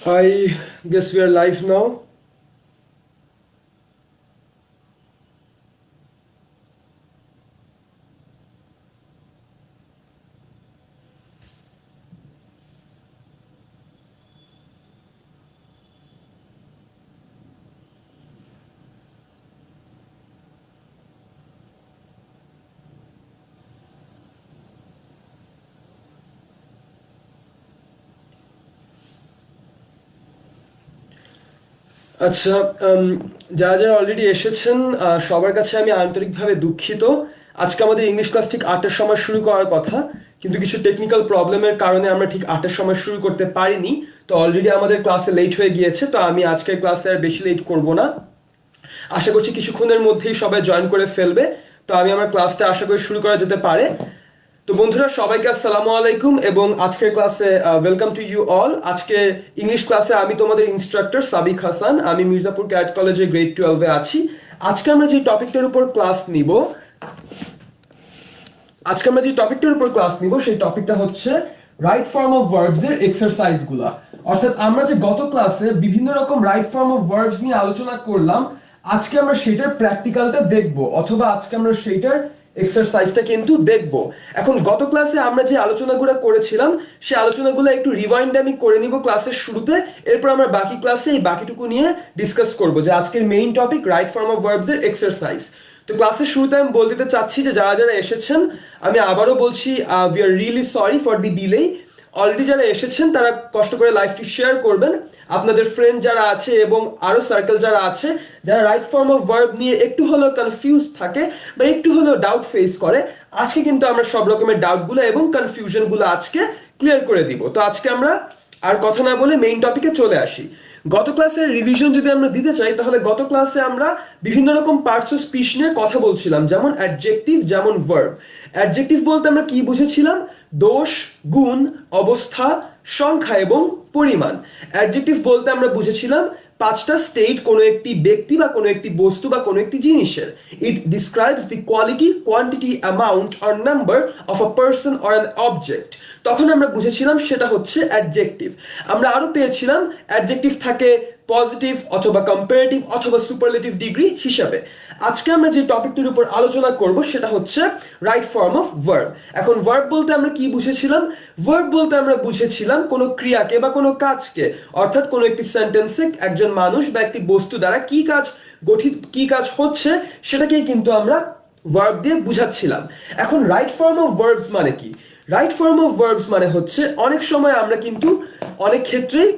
I guess we are live now. আচ্ছা, যারা যারা অলরেডি এসেছেন সবার কাছে আমি আন্তরিকভাবে দুঃখিত। আজকে আমাদের ইংলিশ ক্লাস ঠিক 8টার সময় শুরু করার কথা, কিন্তু কিছু টেকনিক্যাল প্রবলেমের কারণে আমরা ঠিক 8টার সময় শুরু করতে পারিনি। তো অলরেডি আমাদের ক্লাসে লেট হয়ে গিয়েছে, তো আমি আজকের ক্লাসে আর বেশি লেট করব না। আশা করছি কিছুক্ষণের মধ্যেই সবাই জয়েন করে ফেলবে। তো আমি আমার ক্লাসটা আশা করি শুরু করা যেতে পারে। তো বন্ধুরা, সবাইকে আসসালামু আলাইকুম এবং আজকের ক্লাসে ওয়েলকাম টু ইউ অল। আজকের ইংলিশ ক্লাসে আমি তোমাদের ইনস্ট্রাক্টর সাবিক হাসান। আমি মির্জাপুর ক্যাট কলেজে গ্রেড 12-এ আছি। আজকে আমরা যে টপিকটার উপর ক্লাস নিব সেই টপিকটা হচ্ছে রাইট ফর্ম অফ ভার্বস এর এক্সারসাইজ গুলা। অর্থাৎ আমরা যে গত ক্লাসে বিভিন্ন রকম রাইট ফর্ম অফ ভার্বস নিয়ে আলোচনা করলাম, আজকে আমরা সেটার প্র্যাকটিক্যালটা দেখব, অথবা আজকে আমরা সেটার এক্সারসাইজটা কিন্তু দেখব। এখন গত ক্লাসে আমরা যে আলোচনাগুলো করেছিলাম সেই আলোচনাগুলো একটু রিভাইন্ড আমি করে নিব ক্লাসের শুরুতে। এরপর আমরা বাকি ক্লাসে এই বাকিটুকু নিয়ে ডিসকাস করব, যে আজকের main topic right form of verbs এর এক্সারসাইজ। তো ক্লাসের শুরুতে আমি বলতে চাচ্ছি যে যারা যারা এসেছেন, আমি আবারও বলছি, we are really sorry for the delay. Already যারা এসেছেন তারা কষ্ট করে লাইভটি শেয়ার করবেন আপনাদের ফ্রেন্ড যারা আছে এবং আরো সার্কেল যারা আছে, যারা রাইট ফর্ম অফ ভার্ব নিয়ে একটু হলেও কনফিউজ থাকে বা একটু হলেও ডাউট ফেস করে। আজকে কিন্তু আমরা সব রকমের ডাউটগুলো এবং কনফিউশনগুলো আজকে ক্লিয়ার করে দিব। তো আজকে আমরা আর কথা না বলে মেইন টপিকে চলে আসি। গত ক্লাসের রিভিশন যদি আমরা দিতে চাই, তাহলে গত ক্লাসে আমরা বিভিন্ন রকম পার্টস অফ স্পিচ নিয়ে কথা বলছিলাম, যেমন অ্যাডজেক্টিভ, যেমন ভার্ব। অ্যাডজেক্টিভ বলতে আমরা কি বুঝেছিলাম? দোষ, গুণ, অবস্থা, সংখ্যা এবং পরিমাণ। অ্যাডজেক্টিভ বলতে আমরা বুঝেছিলাম পাঁচটা স্টেট কোনো একটি ব্যক্তি বা কোনো একটি বস্তু বা কোনো একটি জিনিসের। ইট describes the quality, quantity, amount or number of a person or an object. তখন আমরা বুঝেছিলাম সেটা হচ্ছে অ্যাডজেক্টিভ। আমরা আরো পেয়েছিলাম অ্যাডজেক্টিভ থাকে পজিটিভ অথবা কম্পারেটিভ অথবা সুপারলেটিভ ডিগ্রি হিসাবে। আজকে আমরা যে টপিকটির উপর আলোচনা করব সেটা হচ্ছে রাইট ফর্ম অফ ভার্ব। এখন ভার্ব বলতে আমরা কি বুঝেছিলাম? ভার্ব বলতে আমরা বুঝেছিলাম কোনো ক্রিয়াকে বা কোনো কাজকে, অর্থাৎ কোনো একটি সেন্টেন্সে একজন মানুষ বা একটি বস্তু দ্বারা কি কাজ গঠিত, কি কাজ হচ্ছে, সেটাকেই কিন্তু আমরা ভার্ব দিয়ে বুঝাচ্ছিলাম। এখন রাইট ফর্ম অফ ভার্বস মানে কি? রাইট ফর্ম অফ ভার্বস মানে হচ্ছে, অনেক সময় আমরা কিন্তু অনেক ক্ষেত্রেই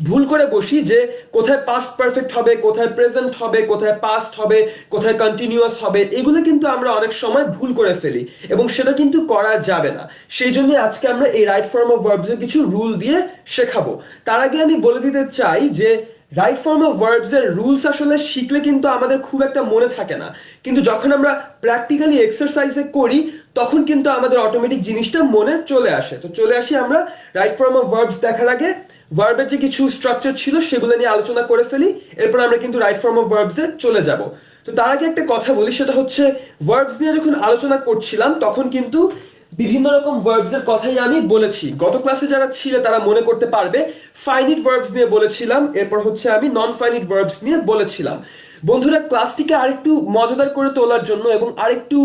ভুল করে বসি যে কোথায় পাস্ট পারফেক্ট হবে, কোথায় প্রেজেন্ট হবে, কোথায় পাস্ট হবে, কোথায় কন্টিনিউয়াস হবে। এগুলো কিন্তু আমরা অনেক সময় ভুল করে ফেলি এবং সেটা কিন্তু করা যাবে না। সেই জন্য আজকে আমরা এই রাইট ফর্ম অফ ভার্বস এর কিছু রুল দিয়ে শেখাবো। তার আগে আমি বলে দিতে চাই যে রাইট ফর্ম অফ ভার্বস এর রুলস আসলে শিখলে কিন্তু আমাদের খুব একটা মনে থাকে না, কিন্তু যখন আমরা প্র্যাকটিক্যালি এক্সারসাইজে করি তখন কিন্তু আমাদের অটোমেটিক জিনিসটা মনে চলে আসে। তো চলে আসি আমরা রাইট ফর্ম অফ ভার্বস দেখার আগে ভার্বের যে কিছু স্ট্রাকচার ছিল সেগুলো নিয়ে আলোচনা করে ফেলি, এরপর আমরা কিন্তু রাইট ফর্ম অফ ভার্বস এ চলে যাব। তো তার আগে একটা কথা বলি, সেটা হচ্ছে ভার্বস নিয়ে যখন আলোচনা করছিলাম তখন কিন্তু বিভিন্ন রকম ভার্বস এর কথাই আমি বলেছি। গত ক্লাসে যারা ছিল তারা মনে করতে পারবে, ফাইনিট ভার্বস নিয়ে বলেছিলাম, এরপর হচ্ছে আমি নন ফাইনিট ভার্বস নিয়ে বলেছিলাম। বন্ধুরা, ক্লাসটিকে আরেকটু মজাদার করে তোলার জন্য এবং আরেকটু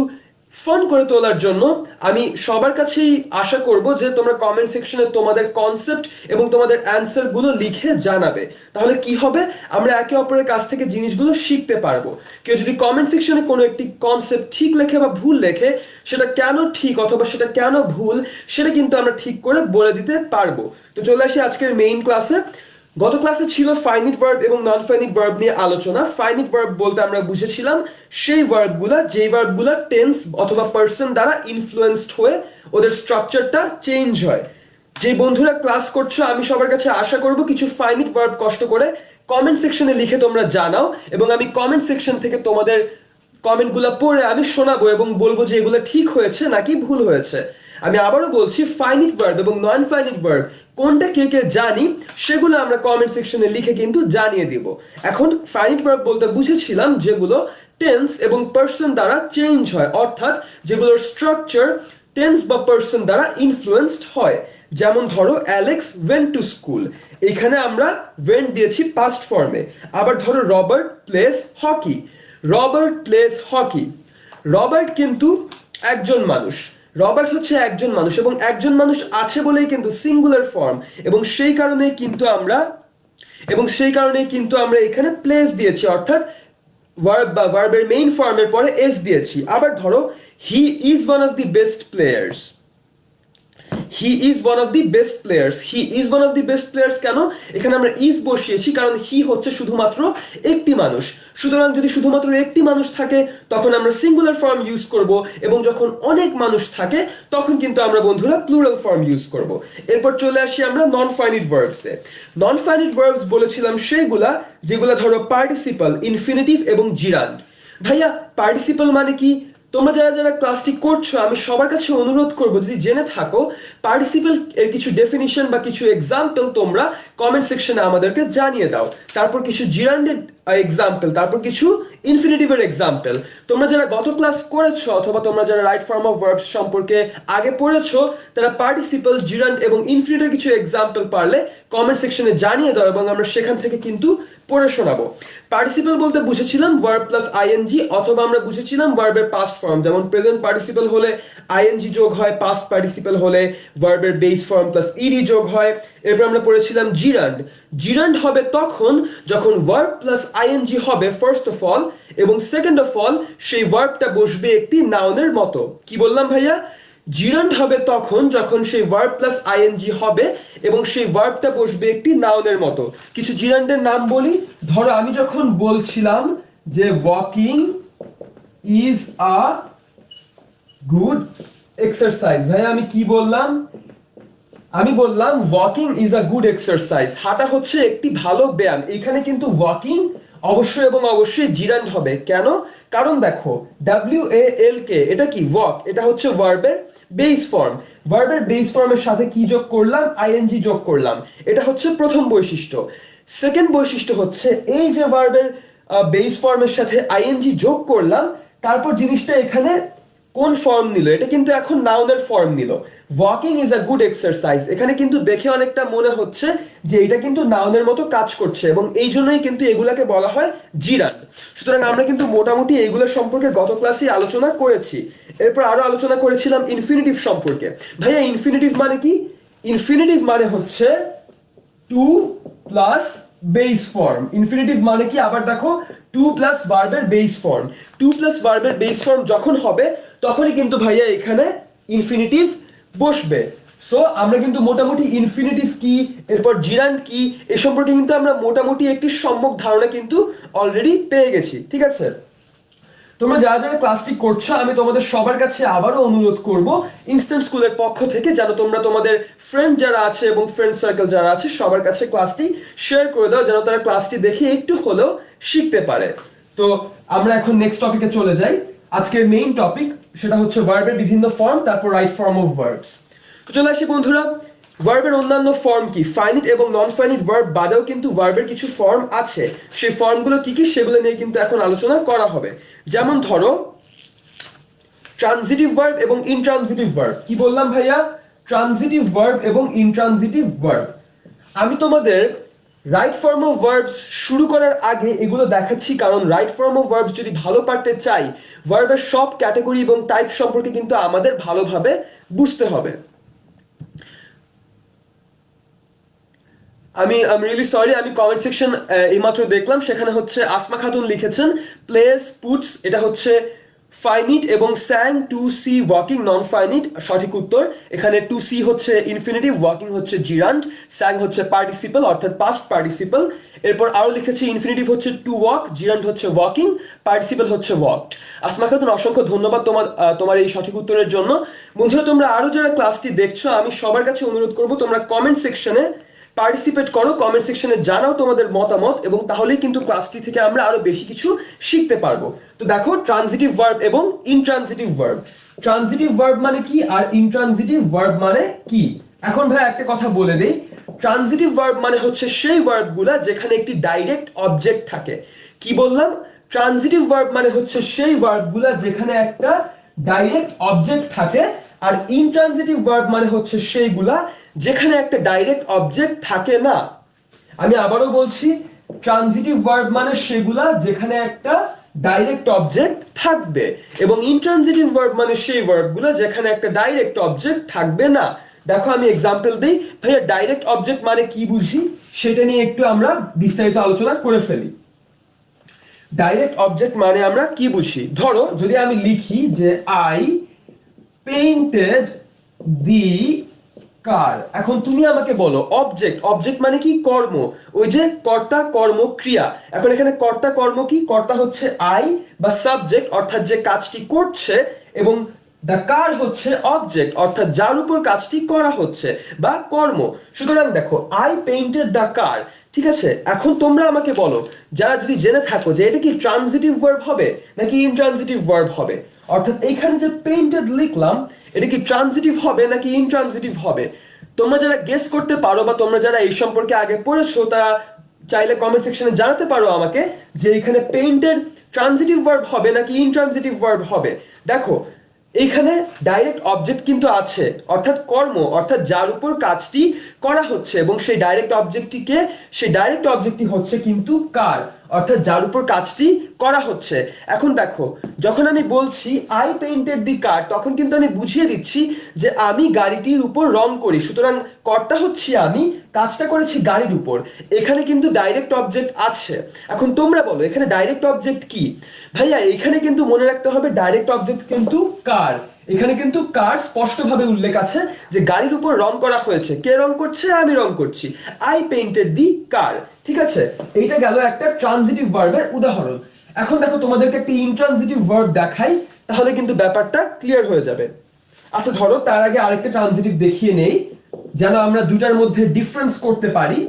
ফান করে তোলার জন্য আমি সবার কাছেই আশা করব যে তোমরা কমেন্ট সেকশনে তোমাদের কনসেপ্ট এবং তোমাদের অ্যান্সার গুলো লিখে জানাবে। তাহলে কি হবে, আমরা একে অপরের কাছ থেকে জিনিসগুলো শিখতে পারবো। কেউ যদি কমেন্ট সেকশনে কোনো একটি কনসেপ্ট ঠিক লেখে বা ভুল লেখে, সেটা কেন ঠিক অথবা সেটা কেন ভুল, সেটা কিন্তু আমরা ঠিক করে বলে দিতে পারবো। তো চলে আসি আজকের মেইন ক্লাসে। গত ক্লাসে ছিল ফাইনিট ভার্ব এবং নন ফাইনিট ভার্ব নিয়ে আলোচনা। ফাইনিট ভার্ব বলতে আমরা বুঝেছিলাম সেই ভার্বগুলা যেই ভার্বগুলা টেন্স অথবা পার্সন দ্বারা ইনফ্লুয়েন্সড হয়ে ওদের স্ট্রাকচারটা চেঞ্জ হয়। যে বন্ধুরা ক্লাস করছো, আমি সবার কাছে আশা করব কিছু ফাইনিট ভার্ব কষ্ট করে কমেন্ট সেকশনে লিখে তোমরা জানাও, এবং আমি কমেন্ট সেকশন থেকে তোমাদের কমেন্টগুলো পড়ে আমি শোনাবো এবং বলবো যে এগুলো ঠিক হয়েছে নাকি ভুল হয়েছে। আমি আবারও বলছি, ফাইনিট ভার্ব এবং নন ফাইনিট ভার্ব কোনটা কে কে জানি সেগুলো আমরা কমেন্ট সেকশনে লিখে কিন্তু জানিয়ে দিব। এখন ফাইনিট ভার্ব বলতে বুঝেছিলাম যেগুলো টেন্স এবং পার্সন দ্বারা চেঞ্জ হয়, অর্থাৎ যেগুলোর স্ট্রাকচার টেন্স বা পার্সন দ্বারা ইনফ্লুয়েন্সড হয়। যেমন ধরো অ্যালেক্স ওয়েন্ট টু স্কুল, এখানে আমরা ওয়েন্ট দিয়েছি পাস্ট ফর্মে। আবার ধরো Robert place hockey, Robert place hockey. Robert কিন্তু একজন মানুষ, রবার্ট হচ্ছে একজন মানুষ এবং একজন মানুষ আছে বলেই কিন্তু সিঙ্গুলার ফর্ম, এবং সেই কারণেই কিন্তু আমরা এখানে প্লেস দিয়েছি, অর্থাৎ ভার্ব বা ভার্বের মেইন ফর্মের পরে এস দিয়েছি। আবার ধরো he is one of the best players, he is one of the best players. He is one of the best players কেন? এখানে আমরা ইজ বসিয়েছি কারণ হি হচ্ছে শুধুমাত্র একটি মানুষ, সুতরাং যদি শুধুমাত্র একটি মানুষ থাকে তখন আমরা সিঙ্গুলার ফর্ম ইউজ করব, এবং যখন অনেক মানুষ থাকে তখন কিন্তু আমরা বন্ধুরা প্লুরাল ফর্ম ইউজ করব। এরপর চলে আসি আমরা নন ফাইনিট ভার্বসে। নন ফাইনিট ভার্বস বলেছিলাম সেইগুলা যেগুলা ধরো পার্টিসিপাল, ইনফিনিটিভ এবং জিরান্ড। ভাইয়া পার্টিসিপাল মানে কি? তোমরা যারা যারা ক্লাসটি করছো আমি সবার কাছে অনুরোধ করবো, যদি জেনে থাকো পার্টিসিপল এর কিছু ডেফিনিশন বা কিছু এক্সাম্পল তোমরা কমেন্ট সেকশনে আমাদেরকে জানিয়ে দাও। তারপর কিছু জিরান্ডের এক্সাম্পল, তারপর কিছু ইনফিনিটিভের এক্সাম্পল। তোমরা যারা গত ক্লাস করেছো অথবা তোমরা যারা রাইট ফর্ম অফ ভার্বস সম্পর্কে আগে পড়েছো তারা পার্টিসিপল, জিরান্ড এবং ইনফিনিটিভের কিছু এক্সাম্পল পারলে কমেন্ট সেকশনে জানিয়ে দাও এবং আমরা সেখান থেকে কিন্তু পড়ে শোনাবো। পার্টিসিপল বলতে বুঝেছিলাম ভার্ব প্লাস আইএনজি, অথবা আমরা বুঝেছিলাম ভার্বের পাস্ট ফর্ম, যেমন প্রেজেন্ট পার্টিসিপল হলে আইএনজি যোগ হয়, পাস্ট পার্টিসিপল হলে ভার্বের বেস ফর্ম প্লাস ইডি যোগ হয়। এরপর আমরা পড়েছিলাম জিরান্ড, জিরান্ড হবে তখন যখন ভার্ব প্লাস আইএনজি হবে ফার্স্ট অফ অল, এবং সেকেন্ড অফ অল সেই ভার্বটা বসবে একটি নাউনের মতো। কি বললাম ভাইয়া? জিরান্ড হবে তখন যখন সেই ভার্ব প্লাস আইএনজি হবে এবং সেই ভার্বটা বসবে একটি নাউনের মতো। কিছু জিরান্ডের নাম বলি। ধরো আমি যখন বলছিলাম যে walking is a good exercise, ভাই আমি কি বললাম? আমি বললাম walking is a good exercise, হাঁটা হচ্ছে একটি ভালো ব্যায়াম। এখানে কিন্তু ওয়াকিং অবশ্যই এবং অবশ্যই জিরান্ড হবে। কেন? কারণ দেখো WALK এটা কি? ওয়াক, এটা হচ্ছে ভার্বের বেস ফর্ম। ভার্বের বেস ফর্মের সাথে কি যোগ করলাম? আইএনজি যোগ করলাম। এটা হচ্ছে প্রথম বৈশিষ্ট্য। সেকেন্ড বৈশিষ্ট্য হচ্ছে এই যে ভার্বের বেস ফর্মের সাথে আইএনজি যোগ করলাম, তারপর জিনিসটা এখানে কোন ফর্ম নিল? এটা কিন্তু এখন নাউনের ফর্ম নিল। Walking is a good exercise, এখানে কিন্তু দেখে অনেকটা মনে হচ্ছে যে এটা কিন্তু নাউনের মতো কাজ করছে, এবং এই জন্যই কিন্তু এগুলাকে বলা হয় জিরান্ড। সুতরাং আমরা কিন্তু মোটামুটি এইগুলোর সম্পর্কে গত ক্লাসে আলোচনা করেছি। এরপর আরো আলোচনা করেছিলাম ইনফিনিটিভ সম্পর্কে। ভাইয়া ইনফিনিটিভ মানে কি? ইনফিনিটিভ মানে হচ্ছে to plus base form. Infinitive মানে কি? আবার দেখো, টু প্লাস ভার্বের বেস ফর্ম। টু প্লাস ভার্বের বেস ফর্ম যখন হবে তখনই কিন্তু ভাইয়া এখানে ইনফিনিটিভ বসবে। সো আমরা কিন্তু মোটামুটি ইনফিনিটিভ কি, এরপর জিরান্ড কি, এ সম্পর্কে কিন্তু আমরা মোটামুটি একটি সম্যক ধারণা কিন্তু অলরেডি পেয়ে গেছি। ঠিক আছে? তোমরা যারা যারা ক্লাসটি করছো আমি তোমাদের সবার কাছে আবারও অনুরোধ করব ইনস্ট্যান্ট স্কুলের পক্ষ থেকে যেন তোমরা তোমাদের ফ্রেন্ড যারা আছে এবং ফ্রেন্ড সার্কেল যারা আছে সবার কাছে ক্লাসটি শেয়ার করে দাও, যেন তারা ক্লাসটি দেখে একটু হলেও শিখতে পারে। তো আমরা এখন নেক্সট টপিকে চলে যাই। আজকের মেইন টপিক সেটা হচ্ছে ভার্বের বিভিন্ন ফর্ম, তারপর রাইট ফর্ম অফ ভার্বস। তো চলে আসি বন্ধুরা, ভার্বের অন্যান্য ফর্ম কি? ফাইনিট এবং নন ফাইনিট ভার্ব বাদেও কিন্তু ভার্বের কিছু ফর্ম আছে। সেই ফর্মগুলো কি কি সেগুলো নিয়ে কিন্তু এখন আলোচনা করা হবে। যেমন ধরো ট্রানজিটিভ ভার্ব এবং ইনট্রানজিটিভ ভার্ব। কি বললাম ভাইয়া? ট্রানজিটিভ ভার্ব এবং ইনট্রানজিটিভ ভার্ব। আমি তোমাদের রাইট ফর্ম অফ ভার্বস শুরু করার আগে এগুলো দেখাচ্ছি, কারণ রাইট ফর্ম অফ ভার্বস যদি ভালো পারতে চাই ভার্বের সব ক্যাটাগরি এবং টাইপ সম্পর্কে কিন্তু আমাদের ভালোভাবে বুঝতে হবে। আমি রিয়েলি সরি, আমি কমেন্ট সেকশন এইমাত্র দেখলাম, সেখানে হচ্ছে আসমা খাতুন লিখেছেন প্লেস পুটস, এটা হচ্ছে ফাইনিট, এবং sang to see walking non finite. সঠিক উত্তর। এখানে টু সি হচ্ছে ইনফিনিটিভ, ওয়াকিং হচ্ছে জিরান্ড, স্যাং হচ্ছে পার্টিসিপল অর্থাৎ পাস্ট পার্টিসিপল। এরপর আরো লিখেছি ইনফিনিটিভ হচ্ছে টু ওয়াক, জিরান্ড হচ্ছে ওয়াকিং, পার্টিসিপল হচ্ছে ওয়াকড। আসমা খাতুন অসংখ্য ধন্যবাদ তোমার এই সঠিক উত্তরের জন্য। বন্ধুরা তোমরা আরো যারা ক্লাসটি দেখছো আমি সবার কাছে অনুরোধ করবো তোমরা কমেন্ট সেকশনে পার্টিসিপেট করো, কমেন্ট সেকশনে জানাও তোমাদের মতামত, এবং তাহলেই কিন্তু ক্লাসটি থেকে আমরা আরো বেশি কিছু শিখতে পারবো। তো দেখো ট্রানজিটিভ ভার্ব এবং ইনট্রানজিটিভ ভার্ব। ট্রানজিটিভ ভার্ব মানে কি আর ইনট্রানজিটিভ ভার্ব মানে কি? এখন ভাই একটা কথা বলে দেই, ট্রানজিটিভ ভার্ব মানে হচ্ছে সেই ভার্বগুলা যেখানে একটি ডাইরেক্ট অবজেক্ট থাকে। কি বললাম? ট্রানজিটিভ ভার্ব মানে হচ্ছে সেই ভার্বগুলা যেখানে একটা ডাইরেক্ট অবজেক্ট থাকে। আর ইনট্রানজিটিভ ভার্ব মানে হচ্ছে সেইগুলা যেখানে একটা ডাইরেক্ট অবজেক্ট থাকে না। আমি আবারও বলছি, ট্রানজিটিভ ভার্ব মানে সেগুলা যেখানে একটা ডাইরেক্ট অবজেক্ট থাকবে, এবং ইনট্রানজিটিভ ভার্ব মানে সেই ভার্বগুলো যেখানে একটা ডাইরেক্ট অবজেক্ট থাকবে না। দেখো আমি এক্সাম্পল দিই, ভাইয়া ডাইরেক্ট অবজেক্ট মানে কি বুঝি সেটা নিয়ে একটু আমরা বিস্তারিত আলোচনা করে ফেলি। ডাইরেক্ট অবজেক্ট মানে আমরা কি বুঝি, ধরো যদি আমি লিখি যে আই পেইন্টেড দি কার, এখন তুমি আমাকে বলো অবজেক্ট, অবজেক্ট মানে কি কর্ম, ওই যে কর্তা কর্ম ক্রিয়া। এখন এখানে কর্তা কর্ম কি, কর্তা হচ্ছে আই বা সাবজেক্ট অর্থাৎ যে কাজটি করছে, এবং দ্য কার হচ্ছে অবজেক্ট অর্থাৎ যার উপর কাজটি করা হচ্ছে বা কর্ম। সুতরাং দেখো আই পেইন্টেড দ্য কার, ঠিক আছে। এখন তোমরা আমাকে বলো, যারা যদি জেনে থাকো যে এটা কি ট্রানজিটিভ ভার্ব হবে নাকি ইনট্রানজিটিভ ভার্ব হবে, অর্থাৎ এইখানে যে পেইন্টেড লিখলাম এটা কি ট্রানজিটিভ হবে নাকি ইনট্রানজিটিভ হবে। তোমরা যারা গেস করতে পারো বা তোমরা যারা এই সম্পর্কে আগে পড়েছো তারা চাইলে কমেন্ট সেকশনে জানাতে পারো আমাকে যে এখানে পেইন্টেড ট্রানজিটিভ ভার্ব হবে নাকি ইনট্রানজিটিভ ভার্ব হবে। দেখো এইখানে ডাইরেক্ট অবজেক্ট কিন্তু আছে, অর্থাৎ কর্ম অর্থাৎ যার উপর কাজটি করা হচ্ছে, এবং সেই ডাইরেক্ট অবজেক্টটিকে, সেই ডাইরেক্ট অবজেক্টটি হচ্ছে কিন্তু কার অর্থাৎ যার উপর কাজটি করা হচ্ছে। এখন দেখো যখন আমি বলছি আই পেইন্টেড দি কার, তখন কিন্তু আমি বুঝিয়ে দিচ্ছি যে আমি গাড়িটির উপর রং করি, সুতরাং কর্তা হচ্ছি আমি, কাজটা করেছি গাড়ির উপর, এখানে কিন্তু ডাইরেক্ট অবজেক্ট আছে। এখন তোমরা বলো এখানে ডাইরেক্ট অবজেক্ট কি। ভাইয়া এখানে কিন্তু মনে রাখতে হবে ডাইরেক্ট অবজেক্ট কিন্তু কার, এখানে কিন্তু কার স্পষ্টভাবে উল্লেখ আছে যে গাড়ির উপর রং করা হয়েছে, কে রং করছে, আমি রং করছি, আই পেইন্টেড দি কার, ঠিক আছে। এইটা গেল একটা ট্রানজিটিভ ভার্বের উদাহরণ। এখন দেখো তোমাদেরকে একটা ইনট্রানজিটিভ ভার্ব দেখাই, তাহলে কিন্তু ব্যাপারটা ক্লিয়ার হয়ে যাবে। আচ্ছা ধরো তার আগে আরেকটা ট্রানজিটিভ দেখিয়ে নেই যেন আমরা দুটার মধ্যে ডিফারেন্স করতে পারি।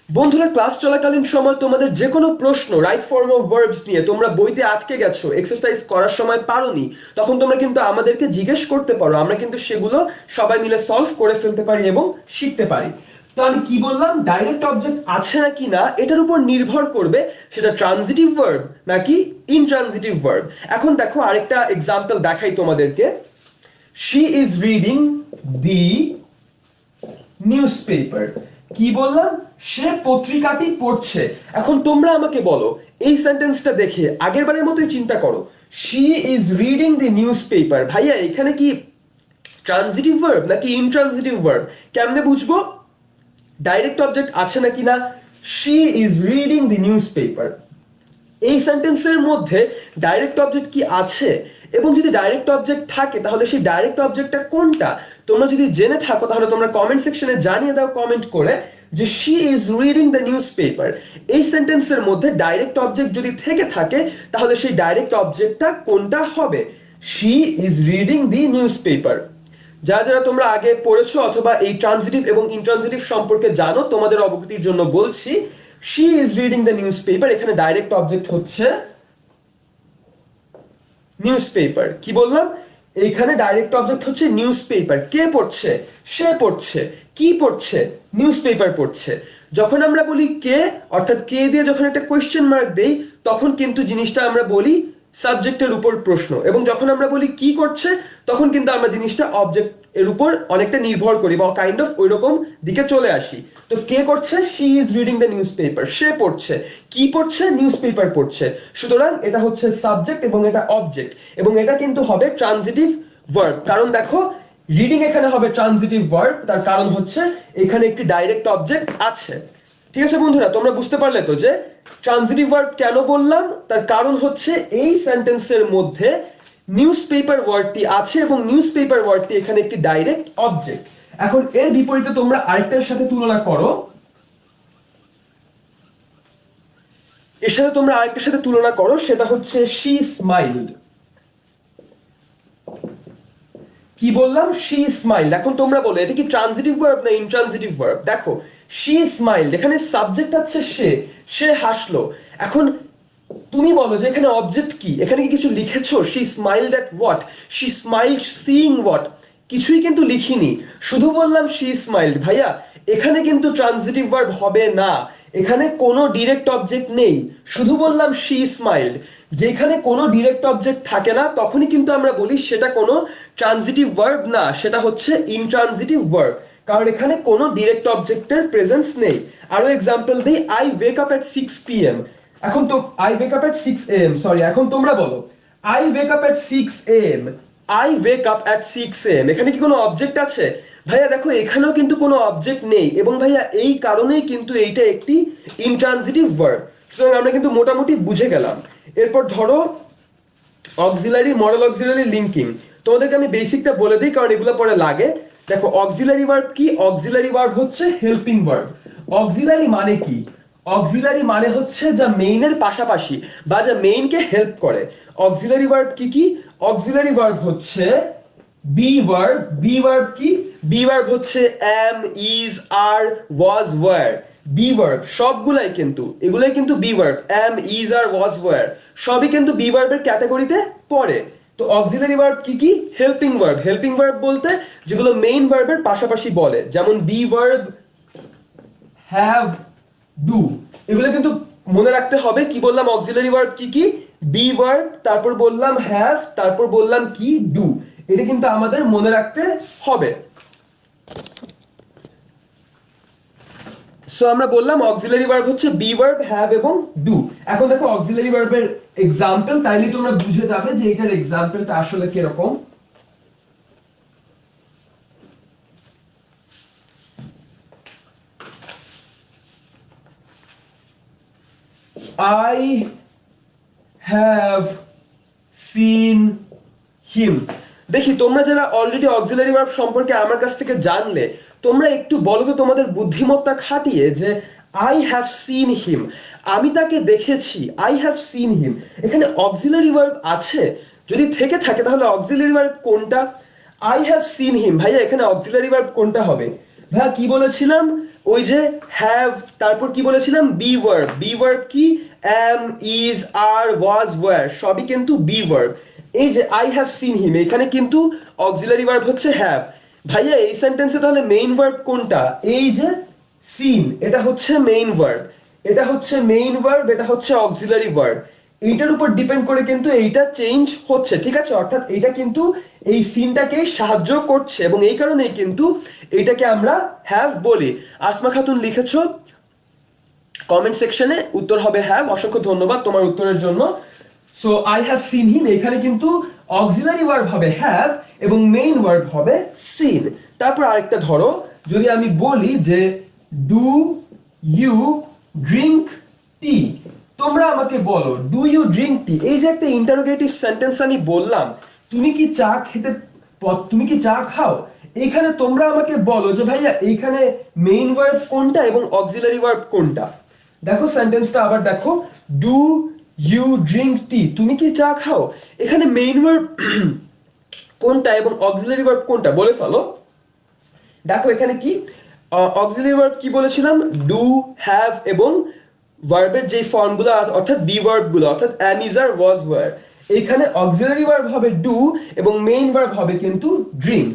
বন্ধুরা ক্লাস চলাকালীন সময় তোমাদের যে কোনো প্রশ্ন রাইট ফর্ম অফ ভার্বস নিয়ে তোমরা বইতে আটকে গেছো, এক্সারসাইজ করার সময় পারোনি, তখন তোমরা কিন্তু আমাদেরকে জিজ্ঞেস করতে পারো, আমরা কিন্তু সেগুলো সবাই মিলে সলভ করে ফেলতে পারি এবং শিখতে পারি। তো আমি কি বললাম, ডাইরেক্ট অবজেক্ট আছে নাকি না এটার উপর নির্ভর করবে সেটা ট্রানজিটিভ ভার্ব নাকি ইনট্রানজিটিভ ভার্ব। এখন দেখো আরেকটা এক্সাম্পল দেখাই তোমাদেরকে। She is reading the newspaper, কি বললাম, সে পত্রিকাটি পড়ছে। এখন তোমরা আমাকে বলো এই সেন্টেন্সটা দেখে আগের বারের মতোই চিন্তা করো, she is reading the newspaper, ভাইয়া এখানে কি ট্রানজিটিভ ভার্ব নাকি ইনট্রানজিটিভ ভার্ব, কেমনে বুঝবো ডাইরেক্ট অবজেক্ট আছে নাকি না। She is reading the newspaper, এই সেন্টেন্সের মধ্যে ডাইরেক্ট অবজেক্ট কি আছে, এবং যদি ডাইরেক্ট অবজেক্ট থাকে তাহলে সেই ডাইরেক্ট অবজেক্টটা কোনটা। তোমরা যদি জেনে থাকো তাহলে তোমরা কমেন্ট সেকশনে জানিয়ে দাও কমেন্ট করে যে she is reading the news paper, এই সেন্টেন্সের মধ্যে ডাইরেক্ট অবজেক্ট যদি থেকে থাকে তাহলে সেই ডাইরেক্ট অবজেক্টটা কোনটা হবে। She is reading the news paper. যারা যারা তোমরা আগে পড়েছো অথবা এই ট্রানজিটিভ এবং ইনট্রানজিটিভ সম্পর্কে জানো তোমাদের অবগতির জন্য বলছি, she is reading the news paper, এখানে ডাইরেক্ট অবজেক্ট হচ্ছে নিউজপেপার। কি বললাম, এইখানে ডাইরেক্ট অবজেক্ট হচ্ছে নিউজপেপার, কে পড়ছে, সে পড়ছে, কি পড়ছে, নিউজপেপার পড়ছে। যখন আমরা বলি কে অর্থাৎ কে দিয়ে যখন একটা কোয়েশ্চেন মার্ক দেই তখন কিন্তু জিনিসটা আমরা বলি সাবজেক্টের উপর প্রশ্ন, এবং যখন আমরা বলি কি করছে তখন কিন্তু আমরা জিনিসটা অবজেক্ট এর উপর অনেকটা নির্ভর করি বা কাইন্ড অফ ওই রকম দিকে চলে আসি। তো কে করছে, she is reading the newspaper, সে পড়ছে, কি পড়ছে, নিউজ পেপার পড়ছে। সুতরাং এটা হচ্ছে সাবজেক্ট এবং এটা অবজেক্ট, এবং এটা কিন্তু হবে ট্রানজিটিভ ভার্ব, কারণ দেখো রিডিং এখানে হবে ট্রানজিটিভ ভার্ব, তার কারণ হচ্ছে এখানে একটি ডাইরেক্ট অবজেক্ট আছে। ঠিক আছে বন্ধুরা, তোমরা বুঝতে পারলে তো যে ট্রানজিটিভ ভার্ব কেন বললাম, তার কারণ হচ্ছে এই সেন্টেন্সের মধ্যে নিউজপেপার ওয়ার্ডটি আছে এবং নিউজপেপার ওয়ার্ডটি এখানে একটি ডাইরেক্ট অবজেক্ট। এখন এর বিপরীতে তোমরা আরেকটার সাথে তুলনা করো, এর সাথে তোমরা আরেকটার সাথে তুলনা করো, সেটা হচ্ছে শি স্মাইলড। কি বললাম, শি স্মাইলড। এখন তোমরা বলো এটা কি ট্রানজিটিভ ভার্ব না ইনট্রানজিটিভ ভার্ব। দেখো শি স্মাইলড, এখানে সাবজেক্ট আছে সে, সে হাসলো। এখন তুমি বলো যে এখানে অবজেক্ট কি, এখানে কি কিছু লিখেছো, she smiled at what, she smiled seeing what, কিছুই কিন্তু লিখিনি, শুধু বললাম শি স্মাইলড। ভাইয়া এখানে কিন্তু ট্রানজিটিভ ভার্ব হবে না, এখানে কোনো ডিরেক্ট অবজেক্ট নেই, শুধু বললাম শি স্মাইল্ড। যেখানে কোনো ডিরেক্ট অবজেক্ট থাকে না তখনই কিন্তু আমরা বলি সেটা কোনো ট্রানজিটিভ ভার্ব না, সেটা হচ্ছে ইনট্রানজিটিভ ভার্ব, কারণ এখানে কোনো ডিরেক্ট অবজেক্টের প্রেজেন্স নেই। আরো এক্সাম্পল দিই, I wake up at 6 PM। এখন তো I wake up at 6 AM, sorry, এখন তোমরা বলো I wake up at 6 AM, I wake up at 6 AM, এখানে কি কোনো অবজেক্ট আছে? ভাইয়া দেখো এখানেও কিন্তু কোনো অবজেক্ট নেই, এবং ভাইয়া এই কারণেই কিন্তু এইটা একটি ইনট্রানজিটিভ ভার্ব। সুতরাং আমরা কিন্তু মোটামুটি বুঝে গেলাম। এরপর ধরো অক্সিলারি, মডেল অক্সিলারি, লিঙ্কিং। তোমাদেরকে আমি বেসিকটা বলে দিই কারণ এগুলো পরে লাগে। দেখো অক্সিলারি ভার্ব কি? অক্সিলারি ভার্ব হচ্ছে হেল্পিং ভার্ব। অক্সিলারি মানে কি? অক্সিলারি মানে হচ্ছে যা মেইনের পাশাপাশি বা যা মেইনকে হেল্প করে। অক্সিলারি ভার্ব কি কি? অক্সিলারি ভার্ব হচ্ছে বি ভার্ব। বি ভার্ব কি? বি ভার্ব হচ্ছে am, is, are, was, were. Be verb সবগুলাই কিন্তু, এগুলাই কিন্তু be verb, am, is, are, was, were সবই কিন্তু বি ভার্বের ক্যাটাগরিতে পড়ে। তো অক্সিলারি ভার্ব কি কি? Helping verb. হেল্পিং ভার্ব বলতে যেগুলো মেইন ভার্বের পাশাপাশি বলে, যেমন বি ভার্ব, হ্যাভ, ডু, এগুলো কিন্তু মনে রাখতে হবে। কি বললাম? অক্সিলারি ভার্ব কি কি? বি ভার্ব, তারপর বললাম হ্যাভ, তারপর বললাম কি? ডু। এটা কিন্তু আমাদের মনে রাখতে হবে। সো আমরা বললাম অক্সিলারি ভার্ব হচ্ছে বি ভার্ব, হ্যাভ এবং ডু। এখন দেখো অক্সিলারি ভার্বের এক্সাম্পল, তাইলে তোমরা বুঝে যাবে যে এটার এক্সাম্পলটা আসলে কিরকম। I have seen him। দেখি তোমরা যারা অলরেডি অক্সিলারি ভার্ব সম্পর্কে আমার কাছ থেকে জানলে, তোমরা একটু বলো তো তোমাদের বুদ্ধিমত্তা খাটিয়ে যে আই হ্যাভ সিন হিম, আমি তাকে দেখেছি, আই হ্যাভ সিন হিম, এখানে অক্সিলারি ভার্ব আছে? যদি থেকে থাকে তাহলে অক্সিলারি ভার্ব কোনটা? আই হ্যাভ সিন হিম, ভাইয়া এখানে অক্সিলারি ভার্ব কোনটা হবে? ভাইয়া কি বলেছিলাম? ওই যে হ্যাভ, তারপর কি বলেছিলাম? Be verb. বি ভার্ব কি? Am, is, are, was, were সবই কিন্তু বি ভার্ব। এই যে আই হ্যাভ সিন হিম, এখানে কিন্তু অক্সিলারি ভার্ব হচ্ছে হ্যাভ। ভাইয়া এই সেন্টেন্সে তাহলে মেইন ভার্ব কোনটা? এই যে সিন, এটা হচ্ছে মেইন ভার্ব, এটা হচ্ছে মেইন ভার্ব, এটা হচ্ছে অক্সিলারি ভার্ব। এইটার উপর ডিপেন্ড করে কিন্তু এইটা চেঞ্জ হচ্ছে, ঠিক আছে? অর্থাৎ এইটা কিন্তু এই সিনটাকে সাহায্য করছে, এবং এই কারণেই কিন্তু এইটাকে আমরা হ্যাভ বলি। আসমা খাতুন লিখেছো কমেন্ট সেকশনে, উত্তর হবে হ্যাভ। অসংখ্য ধন্যবাদ তোমার উত্তরের জন্য। So I have seen him, এখানে কিন্তু অক্সিলারি ভার্ব হবে হ্যাভ এবং মেইন ভার্ব হবে সিন। তারপর আরেকটা ধরো, যদি আমি বলি যে ডু ইউ ড্রিঙ্ক টি, তোমরা আমাকে বলো ডু ইউ ড্রিঙ্ক টি। এই যে একটা ইন্টারোগেটিভ সেন্টেন্স আমি বললাম, তুমি কি চা খেতে, তুমি কি চা খাও, এখানে তোমরা আমাকে বলো যে ভাইয়া এইখানে মেইন ভার্ব কোনটা এবং অক্সিলারি ভার্ব কোনটা। দেখো সেন্টেন্সটা আবার দেখো, ডু ইউ ড্রিঙ্ক টি, তুমি কি চা খাও, এখানে মেইন ভার্ব কোনটা এবং অক্সিলারি ভার্ব কোনটা বলে ফেলো। দেখো এখানে কি অক্সিলারি ভার্ব কি বলেছিলাম? ডু, হ্যাভ এবং ভার্বের যে ফর্মগুলো অর্থাৎ বি ভার্বগুলো অর্থাৎ অ্যাম, ইজ, আর, ওয়াজ, ওয়্যার। এখানে অক্সিলারি ভার্ব হবে ডু এবং মেইন ভার্ব হবে কিন্তু ড্রিঙ্ক।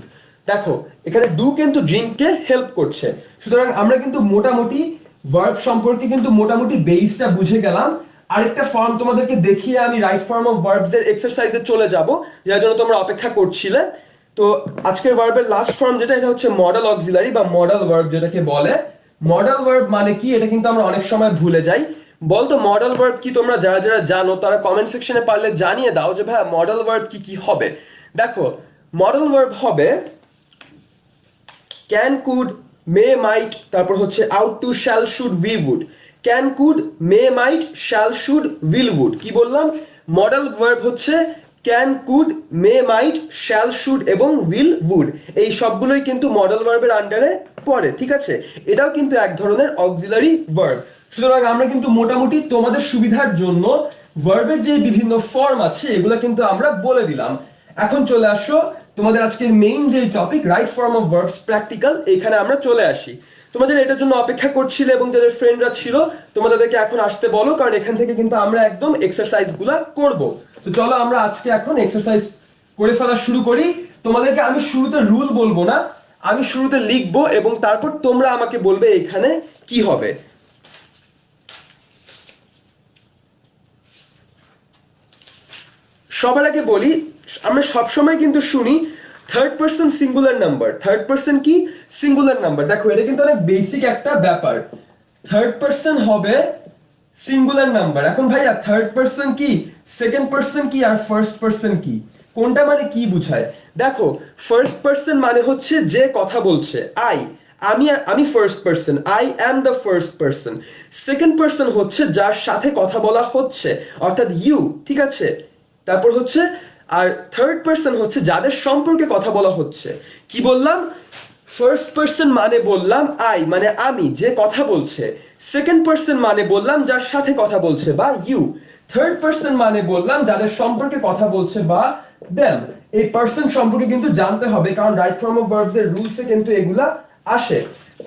দেখো এখানে ডু কিন্তু ড্রিঙ্ককে হেল্প করছে। সুতরাং আমরা কিন্তু মোটামুটি ভার্ব সম্পর্কে কিন্তু মোটামুটি বেসটা বুঝে গেলাম। আরেকটা ফর্ম তোমাদেরকে দেখিয়ে আমি রাইট ফর্ম অফ ভার্বস এর এক্সারসাইজে চলে যাব, যার জন্য তোমরা অপেক্ষা করছিলে। তো আজকের ভার্বের লাস্ট ফর্ম যেটা, এটা হচ্ছে মডেল অক্সিলারি বা মডেল ভার্ব যেটাকে বলে। মডেল ভার্ব মানে কি, এটা কিন্তু আমরা অনেক সময় ভুলে যাই। বলতো মডেল ভার্ব কি? তোমরা যারা যারা জানো তারা কমেন্ট সেকশনে পারলে জানিয়ে দাও যে ভাই মডেল ভার্ব কি কি হবে। দেখো মডেল ভার্ব হবে ক্যান, কুড, মে, মাইট, তারপর হচ্ছে ought to, shall, should, will, would. Can, could, may, might, shall, should, will, would. কি বললাম? মডেল ভার্ব হচ্ছে can, could, may, might, shall, should এবং উইল, উড। এই সবগুলোই কিন্তু মডেল ভার্বের আন্ডারে পড়ে, ঠিক আছে? এটাও কিন্তু এক ধরনের অক্সিলারি ভার্ব। সুতরাং আমরা কিন্তু মোটামুটি তোমাদের সুবিধার জন্য ভার্বের যে বিভিন্ন ফর্ম আছে এগুলো কিন্তু আমরা বলে দিলাম। এখন চলে আসো তোমাদের আজকের মেইন যে topic, right form of verbs practical, এখানে আমরা চলে আসি। তোমাদের এটার জন্য অপেক্ষা করছিলে এবং যাদের ফ্রেন্ডরা ছিল তোমাদেরকে এখন আসতে বলো, কারণ এখান থেকে কিন্তু আমরা একদম এক্সারসাইজগুলো করব। তো চলো আমরা আজকে এখন এক্সারসাইজ করে ফেলা শুরু করি। তোমাদেরকে আমি শুরুতে রুল বলবো না, আমি শুরুতে লিখবো এবং তারপর তোমরা আমাকে বলবে এখানে কি হবে। সবার আগে বলি, আমরা সবসময় কিন্তু শুনি third person singular number. Third person কি? Singular number. দেখো এটা কিন্তু অনেক বেসিক একটা ব্যাপার। থার্ড পারসন হবে সিঙ্গুলার নাম্বার। এখন ভাইয়া থার্ড পারসন কি, সেকেন্ড পারসন কি, আর ফার্স্ট পারসন কি, কোনটা মানে কি বুঝায়? দেখো ফার্স্ট পারসন মানে হচ্ছে যে কথা বলছে, আমি first person, I am the first person. Second person হচ্ছে যার সাথে কথা বলা হচ্ছে, অর্থাৎ ইউ, ঠিক আছে? তারপর হচ্ছে আর থার্ড পারসন হচ্ছে যাদের সম্পর্কে কথা বলা হচ্ছে। কি বললাম? ফার্স্ট পারসন মানে বললাম আই, মানে আমি, যে কথা বলছে। সেকেন্ড পারসন মানে বললাম যার সাথে কথা বলছে বা ইউ। থার্ড পারসন মানে বললাম যাদের সম্পর্কে কথা বলছে বা দেম। এই পারসন সম্পর্কে কিন্তু জানতে হবে, কারণ রাইট ফর্ম অফ ভার্বস এর রুলসে কিন্তু এগুলা আসে।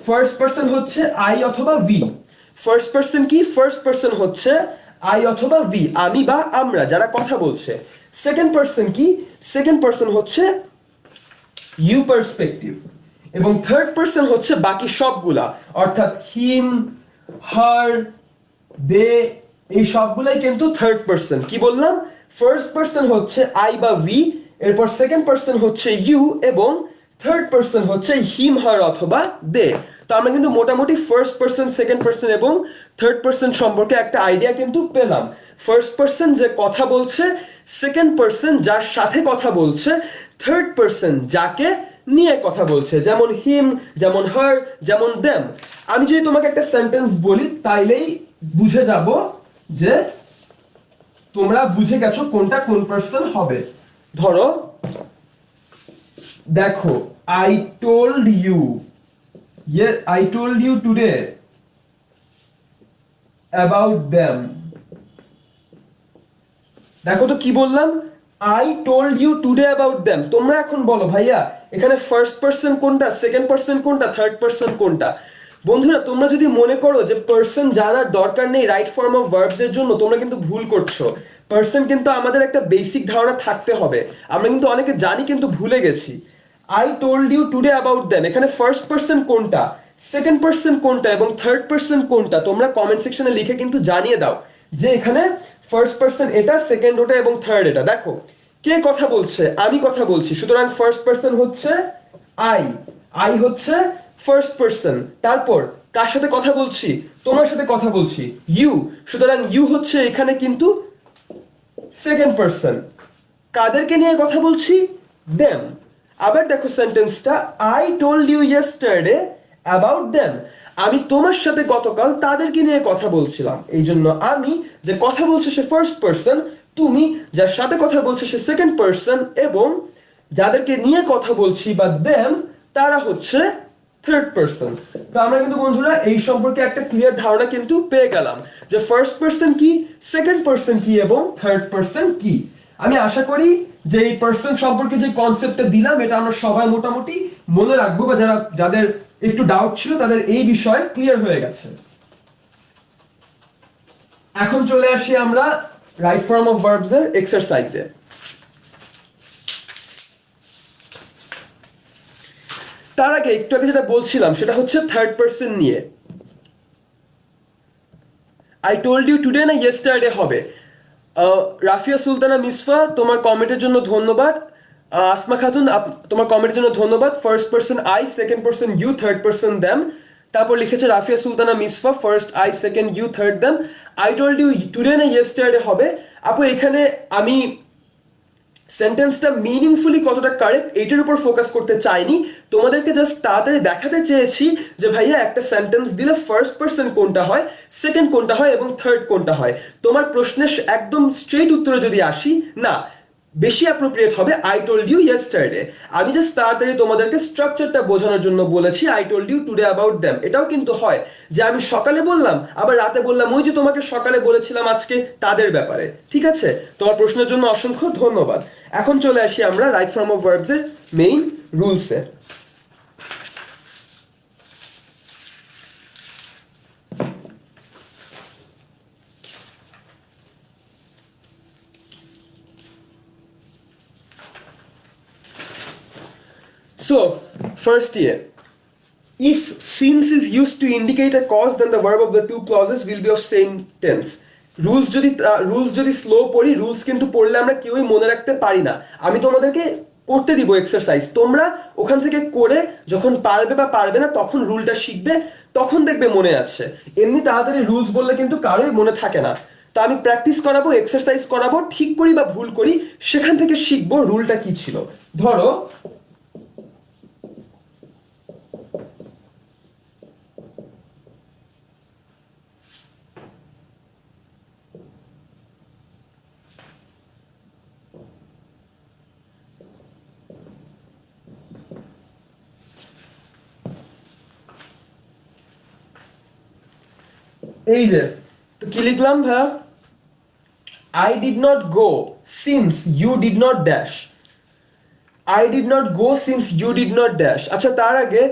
ফার্স্ট পারসন হচ্ছে আই অথবা ভি। ফার্স্ট পারসন কি? ফার্স্ট পারসন হচ্ছে আই অথবা ভি, আমি বা আমরা, যারা কথা বলছে। সেকেন্ড পারসন কি? সেকেন্ড পারসন হচ্ছে ইউ পার্সপেক্টিভ। এবং থার্ড পারসন হচ্ছে বাকি সবগুলা, অর্থাৎ হিম, হার, দে, এই সবগুলাই কিন্তু থার্ড পারসন। কি বললাম? ফার্স্ট পারসন হচ্ছে আই বা ভি, এরপর সেকেন্ড পারসন হচ্ছে ইউ, এবং থার্ড পারসন হচ্ছে হিম, হার অথবা দে। তো আমরা কিন্তু মোটামুটি ফার্স্ট পারসন, সেকেন্ড পারসন এবং থার্ড পারসন সম্পর্কে একটা আইডিয়া কিন্তু পেলাম। ফার্স্ট পারসন যে কথা বলছে, সেকেন্ড পারসন যার সাথে কথা বলছে, থার্ড পারসন যাকে নিয়ে কথা বলছে, যেমন হিম, যেমন হার, যেমন দেম। আমি যদি তোমাকে একটা সেন্টেন্স বলি তাইলেই বুঝে যাব যে তোমরা বুঝে গেছো কোনটা কোন পারসন হবে। ধরো, দেখো, I told you today about them. দেখো তো কি বললাম? I told you today about them. তোমরা এখন বলো ভাইয়া এখানে ফার্স্ট পারসন কোনটা, সেকেন্ড পারসন কোনটা, থার্ড পারসন কোনটা? বন্ধুরা তোমরা যদি মনে করো যে পারসন জানার দরকার নেই রাইট ফর্ম অফ ভার্বস এর জন্য, তোমরা কিন্তু ভুল করছো। পারসন কিন্তু আমাদের একটা বেসিক ধারণা থাকতে হবে। আমরা কিন্তু অনেকে জানি কিন্তু ভুলে গেছি। I told you today about them, এখানে ফার্স্ট পারসন কোনটা, সেকেন্ড পারসন কোনটা এবং থার্ড পারসন কোনটা তোমরা কমেন্ট সেকশনে লিখে কিন্তু জানিয়ে দাও যে এখানে ফার্স্ট পারসন এটা, সেকেন্ড ওটা এবং থার্ড এটা। দেখো কে কথা বলছে? আমি কথা বলছি, সুতরাং ফার্স্ট পারসন হচ্ছে আই হচ্ছে ফার্স্ট পারসন। তারপর কার সাথে কথা বলছি? তোমার সাথে কথা বলছি, ইউ, সুতরাং ইউ হচ্ছে এখানে কিন্তু সেকেন্ড পারসন। কাদেরকে নিয়ে কথা বলছি? দেম। আবার দেখো সেন্টেন্সটা, I told you yesterday about them. আমি তোমার সাথে গতকাল তাদেরকে নিয়ে কথা বলছিলাম। এই জন্য আমি যে কথা বলছে সে ফার্স্ট পারসন, তুমি যার সাথে কথা বলছে সে সেকেন্ড পারসন, এবং যাদেরকে নিয়ে কথা বলছি বা দেম তারা হচ্ছে থার্ড পারসন। তো আমরা কিন্তু বন্ধুরা এই সম্পর্কে একটা ক্লিয়ার ধারণা কিন্তু পেয়ে গেলাম যে ফার্স্ট পারসন কি, সেকেন্ড পারসন কি এবং থার্ড পারসন কি। আমি আশা করি যে এই পারসন সম্পর্কে যে কনসেপ্টটা দিলাম এটা আমরা সবাই মোটামুটি মনে রাখবো, বা যাদের একটু ডাউট ছিল তাদের এই বিষয়ে ক্লিয়ার হয়ে গেছে। এখন চলে আসি আমরা রাইট ফর্ম অফ ভার্বস এর এক্সারসাইজে। তার আগে একটু আগে যেটা বলছিলাম সেটা হচ্ছে থার্ড পারসন নিয়ে। আই টোল্ড ইউ টুডে না ইয়েস্টারডে হবে। রাফিয়া সুলতানা মিসফা তোমার কমেন্টের জন্য ধন্যবাদ। আসমা খাতুন তোমার কমেন্টের জন্য ধন্যবাদ। First person I, second person you, third person them. তারপর লিখেছে Rafia Sultana Misfa, first I, second you, third them. I told you today না ইয়েস্টারডে হবে। আপু এখানে আমি সেন্টেন্সটা মিনিংফুলি কতটা কারেক্ট এইটার উপর ফোকাস করতে চাইনি, তোমাদেরকে জাস্ট তাড়াতাড়ি দেখাতে চেয়েছি যে ভাইয়া একটা সেন্টেন্স দিলে ফার্স্ট পারসন কোনটা হয়, সেকেন্ড কোনটা হয় এবং থার্ড কোনটা হয়। তোমার প্রশ্নের একদম স্ট্রেট উত্তরে যদি আসি, না, বেশি অ্যাপ্রোপ্রিয়েট হবে আই টোল্ড ইউ ইয়েস্টারডে। আমি জাস্ট তাড়াতাড়ি তোমাদেরকে স্ট্রাকচারটা বোঝানোর জন্য বলেছি I told you today about them. এটাও কিন্তু হয় যে আমি সকালে বললাম আবার রাতে বললাম ওই যে তোমাকে সকালে বলেছিলাম আজকে তাদের ব্যাপারে। ঠিক আছে, তোমার প্রশ্নের জন্য অসংখ্য ধন্যবাদ। এখন চলে আসি আমরা রাইট ফর্ম অফ ভার্বস এর main রুলসে। So, first here, if since is used to indicate a cause, then the verb of the two clauses will be of same tense. Rules যদি স্লো পড়ি, রুলস কিন্তু পড়লে আমরা কেউই মনে রাখতে পারি না। আমি তোমাদেরকে করতে দিব এক্সারসাইজ, তোমরা ওখান থেকে করে যখন পারবে বা পারবে না তখন রুলটা শিখবে, তখন দেখবে মনে আছে। এমনি তাড়াতাড়ি রুলস বললে কিন্তু কারোই মনে থাকে না। তো আমি প্র্যাকটিস করাবো, এক্সারসাইজ করাবো, ঠিক করি বা ভুল করি সেখান থেকে শিখবো রুলটা কি ছিল। ধরো এই যে, তো কি লিখলাম ভাইয়া, I did not go since you did not dash. I did not go since you did not dash. আচ্ছা, তার আগে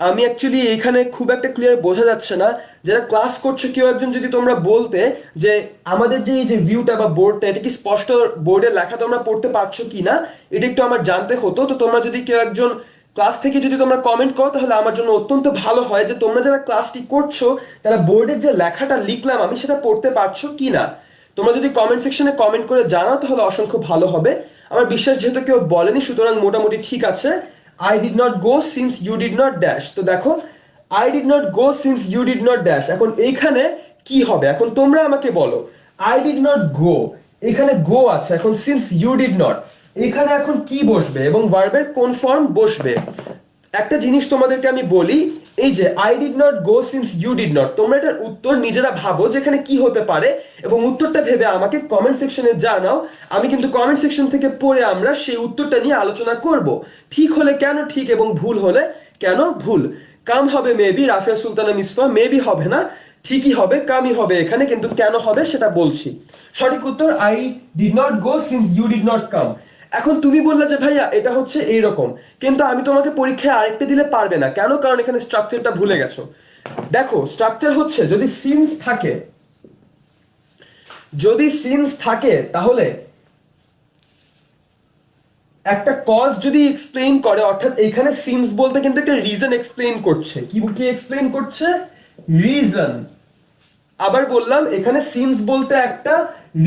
আমি অ্যাকচুয়ালি এখানে খুব একটা ক্লিয়ার বোঝা যাচ্ছে না। যারা ক্লাস করছো কেউ একজন যদি তোমরা বলতে যে আমাদের যে এই যে ভিউটা বা বোর্ডটা, এটা কি স্পষ্ট বোর্ডে লেখা তোমরা পড়তে পারছো কি না, এটা একটু আমার জানতে হতো। তো তোমরা যদি কেউ একজন ক্লাস থেকে যদি তোমরা কমেন্ট করো তাহলে আমার জন্য অত্যন্ত ভালো হয় যে তোমরা যারা ক্লাসটি করছো তারা বোর্ডের যে লেখাটা লিখলাম আমি সেটা পড়তে পারছো কি না। তোমরা যদি কমেন্ট সেকশনে কমেন্ট করে জানাও তাহলে অসংখ্য ভালো হবে। আমার বিশ্বাস যেহেতু কেউ বলেনি সুতরাং মোটামুটি ঠিক আছে। I did not go since you did not dash. তো দেখো, I did not go since you did not dash, এখন এইখানে কি হবে? এখন তোমরা আমাকে বলো, I did not go, এখানে go আছে, এখন since you did not, এখানে এখন কি বসবে এবং ভার্বের কোন ফর্ম বসবে? একটা জিনিস তোমাদেরকে আমি বলি, এই যে I did not go since you did not, তোমরা এটার উত্তর নিজেরা ভাবো যেখানে কি হতে পারে এবং উত্তরটা ভেবে আমাকে কমেন্ট সেকশনে জানাও। আমি কিন্তু কমেন্ট সেকশন থেকে পড়ে আমরা সেই উত্তরটা নিয়ে আলোচনা করব। ঠিক হলে কেন ঠিক এবং ভুল হলে কেন ভুল। কাম হবে মেবি, রাফিয়া সুলতানা মিসফা, মেবি হবে না, ঠিকই হবে, কামই হবে এখানে, কিন্তু কেন হবে সেটা বলছি। সঠিক উত্তর I did not go since you did not come. এখন তুমি বললে যে ভাইয়া এটা হচ্ছে এইরকম, কিন্তু আমি তোমাকে পরীক্ষায় আরেকটা দিলে পারবে না, কেন? কারণ এখানে স্ট্রাকচারটা ভুলে গেছো। দেখো, স্ট্রাকচার হচ্ছে যদি সিন্স থাকে, যদি সিন্স থাকে তাহলে একটা কজ যদি এক্সপ্লেইন করে, অর্থাৎ এখানে সিন্স বলতে কিন্তু একটা রিজন এক্সপ্লেইন করছে। কি কি এক্সপ্লেইন করছে? রিজন। আবার বললাম এখানে সিন্স বলতে একটা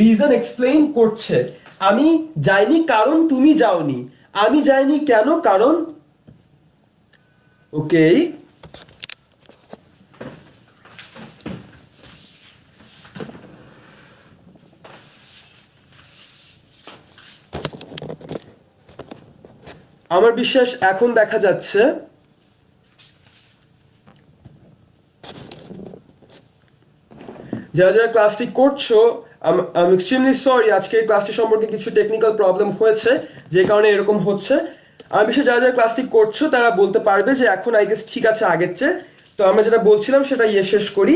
রিজন এক্সপ্লেইন করছে। আমি যাইনি কারণ তুমি যাওনি, আমি যাইনি কেন? কারণ, ওকে, আমার বিশ্বাস এখন দেখা যাচ্ছে। যারা যারা ক্লাসটি করছো, আমি এক্সট্রিমলি সরি, আজকে এই ক্লাসটি সম্পর্কে কিছু টেকনিক্যাল প্রবলেম হয়েছে যে কারণে এরকম হচ্ছে। আমি বিশ্বাস যারা যারা ক্লাসটি করছো তারা বলতে পারবে যে এখন আই গেস ঠিক আছে আগের চেয়ে। তো আমরা যেটা বলছিলাম সেটা শেষ করি।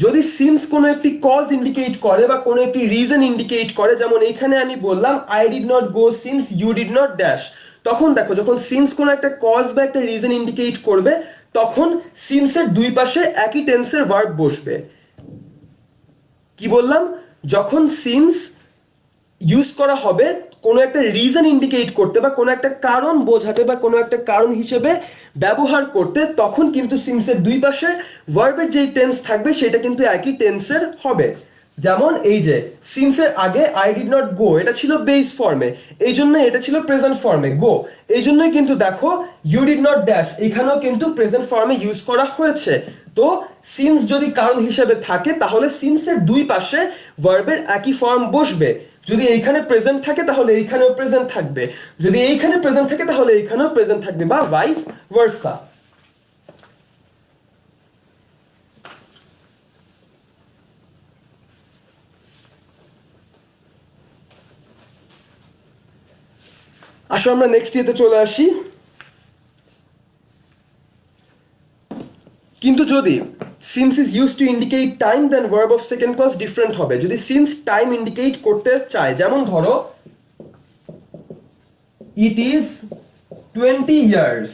যদি সিন্স কোনো একটি কজ ইন্ডিকেট করে বা কোনো একটি রিজন ইন্ডিকেট করে, যেমন এখানে আমি বললাম I did not go since you did not dash, তখন দেখো যখন সিন্স কোনো একটা কজ বা একটা রিজন ইন্ডিকেট করবে তখন সিন্সের দুই পাশে একই টেন্সের ভার্ব বসবে। কি বললাম? যখন সিন্স ইউজ করা হবে কোনো একটা রিজন ইন্ডিকেট করতে বা কোনো একটা কারণ বোঝাতে বা কোনো একটা কারণ হিসেবে ব্যবহার করতে, তখন কিন্তু সিন্সের দুই পাশে ভার্বের যেই টেন্স থাকবে সেটা কিন্তু একই টেন্সের হবে। যেমন এই যে সিন্সের আগে আই ডিড নট গো, এটা ছিল বেস ফর্মে, এই জন্য এটা ছিল প্রেজেন্ট ফর্মে গো, এই জন্যই কিন্তু দেখো ইউ ডিড নট ড্যাশ এখানেও কিন্তু প্রেজেন্ট ফর্মে ইউজ করা হয়েছে। তো সিন্স যদি কারণ হিসেবে থাকে তাহলে সিন্সের দুই পাশে ভার্বের একই ফর্ম বসবে। যদি এইখানে প্রেজেন্ট থাকে তাহলে এইখানেও প্রেজেন্ট থাকবে, যদি এইখানে প্রেজেন্ট থাকে তাহলে এইখানেও প্রেজেন্ট থাকবে, বা ভাইস ভার্সা। আসো আমরা নেক্সট ইয়েতে চলে আসি। কিন্তু যদি since is use to indicate time then verb of second clause different হবে। যদি সিন্স টাইম ইন্ডিকেট করতে চায়, যেমন ধরো it is 20 years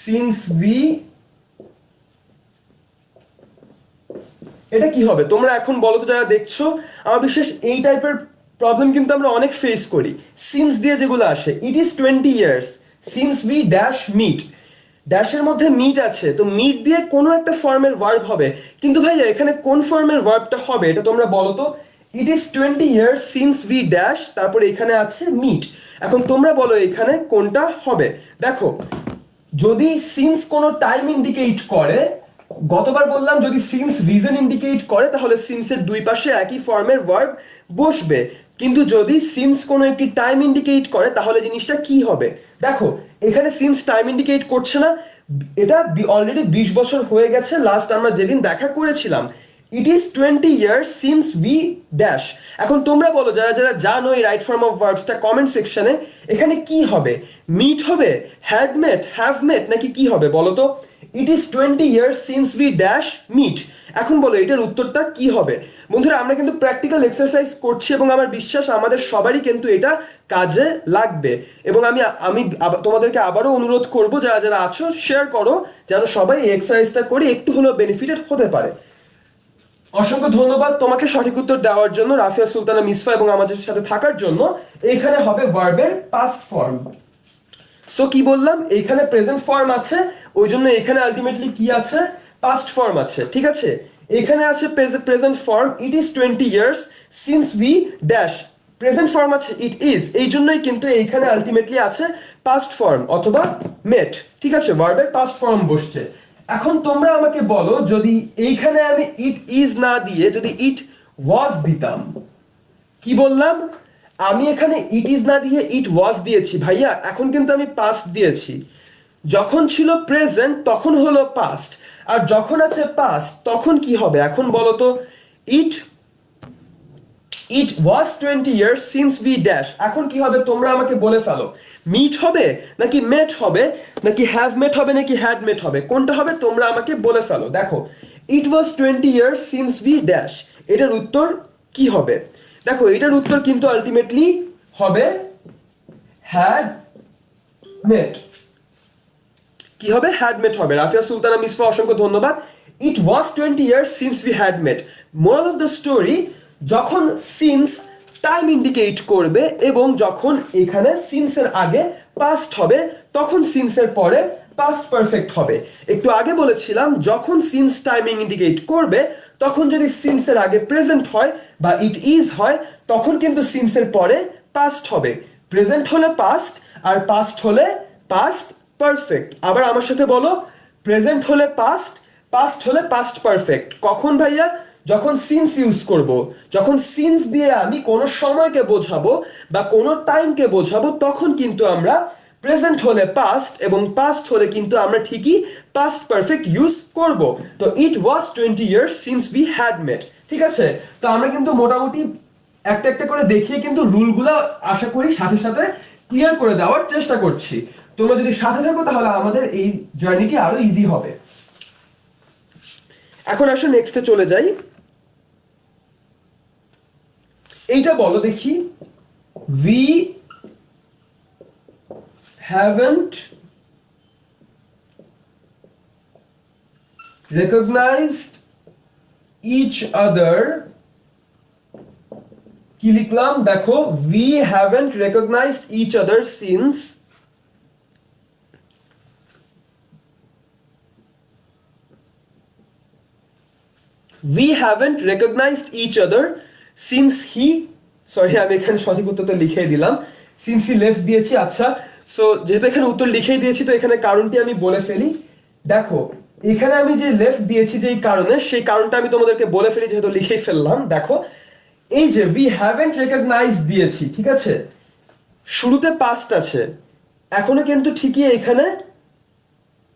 since we, এটা কি হবে? তোমরা এখন বলো তো যারা দেখছো, আমার বিশ্বাস এই টাইপের প্রবলেম কিন্তু আমরা অনেক ফেস করি সিন্স দিয়ে যেগুলো আসে। ইট is 20 years since we dash meet, ড্যাশের মধ্যে মিট আছে, তো মিট দিয়ে কোনো একটা ফর্মের ভার্ব হবে, কিন্তু ভাইয়া এখানে কোন ফর্মের ভার্বটা হবে এটা তোমরা বলো তো। It is 20 years since we dash, তারপরে এখানে আছে মিট। এখন তোমরা বলো এখানে কোনটা হবে। দেখো, যদি সিন্স কোনো টাইম ইন্ডিকেট করে, গতবার বললাম যদি সিন্স রিজন ইন্ডিকেট করে তাহলে সিন্সের দুই পাশে একই ফর্মের ভার্ব বসবে, কিন্তু যদি সিন্স কোনো একটি টাইম ইন্ডিকেট করে তাহলে জিনিসটা কি হবে। দেখো এখানে সিন্স টাইম ইন্ডিকেট করছে না, এটা অলরেডি 20 বছর হয়ে গেছে লাস্ট আমরা যেদিন দেখা করেছিলাম। ইট is 20 years since we dash. এখন তোমরা বলো যারা যারা জানো এই রাইট ফর্ম অফ ভার্বসটা কমেন্ট সেকশনে, এখানে কি হবে? মিট হবে, হ্যাড মেট, হ্যাভ মেট, নাকি কি হবে বলো তো? It is 20 years since we dash meet. এখন বলো এটার উত্তরটা কি হবে? বন্ধুরা আমরা কিন্তু প্র্যাকটিক্যাল এক্সারসাইজ করছি এবং আমার বিশ্বাস আমাদের সবারই কিন্তু এটা কাজে লাগবে, এবং আমি আমি তোমাদেরকে আবারও অনুরোধ করব যারা যারা আছো শেয়ার করো যেন সবাই এই এক্সারসাইজটা করে একটু হলেও বেনিফিটেড হতে পারে। অসংখ্য ধন্যবাদ তোমাকে সঠিক উত্তর দেওয়ার জন্য, রাফিয়া সুলতানা মিসফা, এবং আমাদের সাথে থাকার জন্য। এখানে হবে ভার্বের পাস্ট ফর্ম। সো কি বললাম, এইখানে প্রেজেন্ট ফর্ম আছে, ওই জন্য এখানে আলটিমেটলি কি আছে? পাস্ট ফর্ম আছে, ঠিক আছে। এখানে আছে present form, it is 20 years since we dash, present form আছে ইট ইজ, এই জন্যই কিন্তু এইখানে আলটিমেটলি আছে পাস্ট ফর্ম অথবা মেট, ঠিক আছে, ভার্বের পাস্ট ফর্ম বসছে। এখন তোমরা আমাকে বলো যদি এইখানে আমি ইট ইজ না দিয়ে যদি ইট ওয়াজ দিতাম, কি বললাম? আমি এখানে ইট ইজ না দিয়ে ইট ওয়াজ দিয়েছি ভাইয়া, এখন কিন্তু আমি পাস্ট দিয়েছি। যখন ছিল প্রেজেন্ট তখন হলো পাস্ট, আর যখন আছে পাস্ট তখন কি হবে এখন বলো তো? ইট ইট ওয়াজ 20 ইয়ার্স সিন্স উই ড্যাশ, এখন কি হবে তোমরা আমাকে বলে ফেলো। মিট হবে নাকি মেট হবে নাকি হ্যাভ মেট হবে নাকি হ্যাড মেট হবে, কোনটা হবে তোমরা আমাকে বলে ফেলো। দেখো ইট ওয়াজ 20 ইয়ার্স সিন্স উই ড্যাশ, এটার উত্তর কি হবে? দেখো এটার উত্তর কিন্তু আলটিমেটলি হবে হ্যাড মেট। কি হবে? হ্যাড মেট হবে। রাফিয়া সুলতানা মিসফা অসংখ্য ধন্যবাদ। ইট ওয়াজ 20 years since we had mate. Moral of the story, যখন সিন্স টাইম ইন্ডিকেট করবে এবং যখন এখানে সিন্সের আগে পাস্ট হবে তখন সিন্সের পরে পাস্ট পারফেক্ট হবে। একটু আগে বলেছিলাম যখন সিন্স টাইমিং ইন্ডিকেট করবে তখন যদি সিন্সের আগে প্রেজেন্ট হয় বা ইট ইজ হয় তখন কিন্তু সিন্সের পরে পাস্ট হবে। প্রেজেন্ট হলে পাস্ট আর পাস্ট হলে পাস্ট পারফেক্ট। আবার আমার সাথে বলো, প্রেজেন্ট হলে পাস্ট, পাস্ট হলে পাস্ট পারফেক্ট। কখন ভাইয়া? যখন সিন্স ইউজ করব, যখন সিন্স দিয়ে আমি কোনো সময়কে বোঝাবো বা কোনো টাইমকে বোঝাবো তখন কিন্তু আমরা প্রেজেন্ট হলে পাস্ট এবং পাস্ট হলে কিন্তু আমরা ঠিকই পাস্ট পারফেক্ট ইউজ করব। তো it was 20 years since we had মেট, ঠিক আছে। তো আমরা কিন্তু মোটামুটি একটা একটা করে দেখিয়ে কিন্তু রুলগুলো আশা করি সাথে সাথে ক্লিয়ার করে দেওয়ার চেষ্টা করছি। তোমরা যদি সাথে থাকো তাহলে আমাদের এই জার্নিটি আরো ইজি হবে। এখন আসো নেক্সটে চলে যাই। এইটা বলো দেখি, we haven't recognized each other, কি লিখলাম দেখো, we haven't recognized each other since we haven't recognized each other since he, sorry আমি এখানে সঠিক উত্তরটা লিখে দিলাম, since he left দিয়েছি। আচ্ছা, সো যেহেতু এখানে উত্তর লিখে দিয়েছি তো এখানে কারণটি আমি বলে ফেলি। দেখো এখানে আমি যে লেফট দিয়েছি যেই কারণে, সেই কারণটা আমি তোমাদেরকে বলে ফেলি যেহেতু লিখেই ফেললাম। দেখো এই যে we haven't recognized দিয়েছি, ঠিক আছে, শুরুতে পাস্ট আছে, এখনো কিন্তু ঠিকই এখানে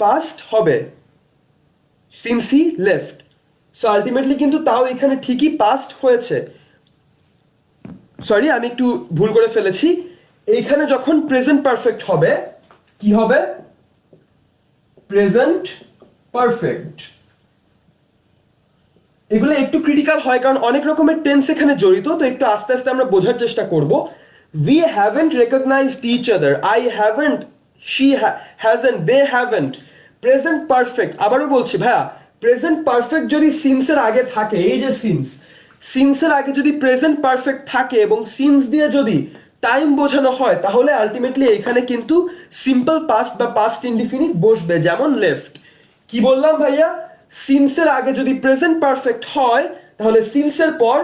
পাস্ট হবে since he left, so ultimately কিন্তু তাও এখানে ঠিকই পাস্ট হয়েছে। সরি আমি একটু ভুল করে ফেলেছি, এইখানে যখন প্রেজেন্ট পারফেক্ট হবে কি হবে? Present perfect. এগুলো একটু ক্রিটিক্যাল হয় কারণ অনেক রকমের টেন্স এখানে জড়িত, তো একটু আস্তে আস্তে আমরা বোঝার চেষ্টা করব। we haven't recognized each other, I haven't, she hasn't, they haven't, present perfect. আবারও বলছি ভাইয়া, প্রেজেন্ট পারফেক্ট যদি সিন্সের আগে থাকে, এই যে সিন্সের আগে যদি প্রেজেন্ট পারফেক্ট থাকে এবং সিন্স দিয়ে যদি টাইম বোঝানো হয় তাহলে আলটিমেটলি এখানে কিন্তু সিম্পল পাস্ট বা পাস্ট ইনডিফিনিট বসবে, যেমন লেফট। কি বললাম ভাইয়া? সিন্সের আগে যদি প্রেজেন্ট পারফেক্ট হয় তাহলে সিন্সের পর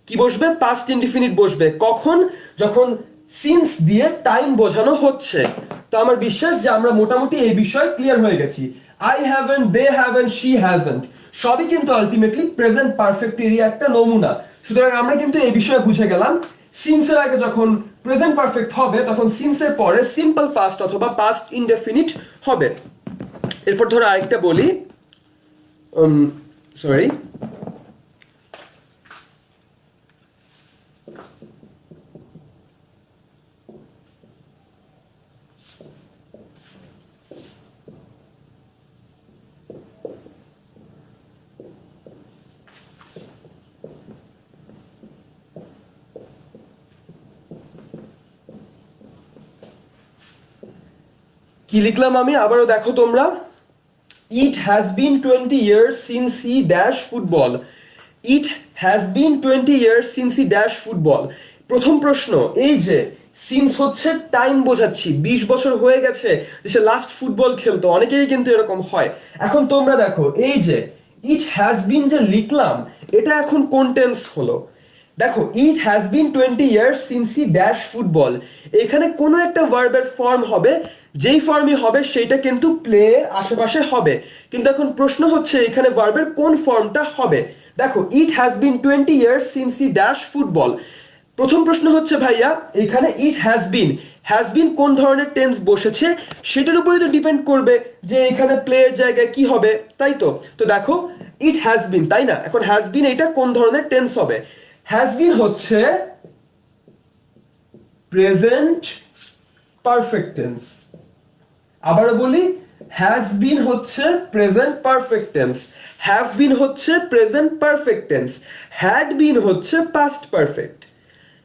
কি বসবে? পাস্ট ইনডিফিনিট বসবে। কখন? যখন সিন্স দিয়ে টাইম বোঝানো হচ্ছে। তো আমার বিশ্বাস যে আমরা মোটামুটি এই বিষয়ে ক্লিয়ার হয়ে গেছি। I haven't, they haven't, she hasn't সবই কিন্তু আলটিমেটলি প্রেজেন্ট পারফেক্টেরই একটা নমুনা। সুতরাং আমরা কিন্তু এই বিষয়ে বুঝে গেলাম সিন্সের আগে যখন প্রেজেন্ট পারফেক্ট হবে তখন সিন্সের পরে সিম্পল পাস্ট অথবা পাস্ট ইনডেফিনিট হবে। এরপর ধরো আরেকটা বলি, সরি, কি লিখলাম আমি আবারও দেখো তোমরা। It has been 20 years since he dash football. It has been 20 years since he dash football. প্রথম প্রশ্ন, এই যে সিন্স হচ্ছে টাইম বোঝাচ্ছি, 20 বছর হয়ে গেছে যে সে লাস্ট ফুটবল খেলতো, অনেকেরই কিন্তু এরকম হয়। এখন তোমরা দেখো এই যে ইট হ্যাজ বিন যে লিখলাম এটা এখন কোন টেন্স হলো? দেখো it has been 20 years since he dash football, এখানে কোনো একটা ভার্বের ফর্ম হবে, যেই ফর্মই হবে সেটা কিন্তু প্লে এর আশেপাশে হবে। কিন্তু এখন প্রশ্ন হচ্ছে এখানে ভার্বের কোন ফর্মটা হবে। দেখো it has been 20 years since he dash football, প্রথম প্রশ্ন হচ্ছে ভাইয়া এখানে ইট হ্যাজ বিন কোন ধরনের টেন্স বসেছে সেটার উপরে তো ডিপেন্ড করবে যে এখানে প্লে এর জায়গায় কি হবে, তাই তো? তো দেখো ইট হ্যাজ বিন, তাই না? এখন হ্যাজ বিন এটা কোন ধরনের টেন্স হবে? হ্যাজ বিন হচ্ছে প্রেজেন্ট পারফেক্ট টেন্স। আবারও বলি, হ্যাজ বিন হচ্ছে present perfect tense, have been হচ্ছে present perfect tense, had been হচ্ছে past perfect.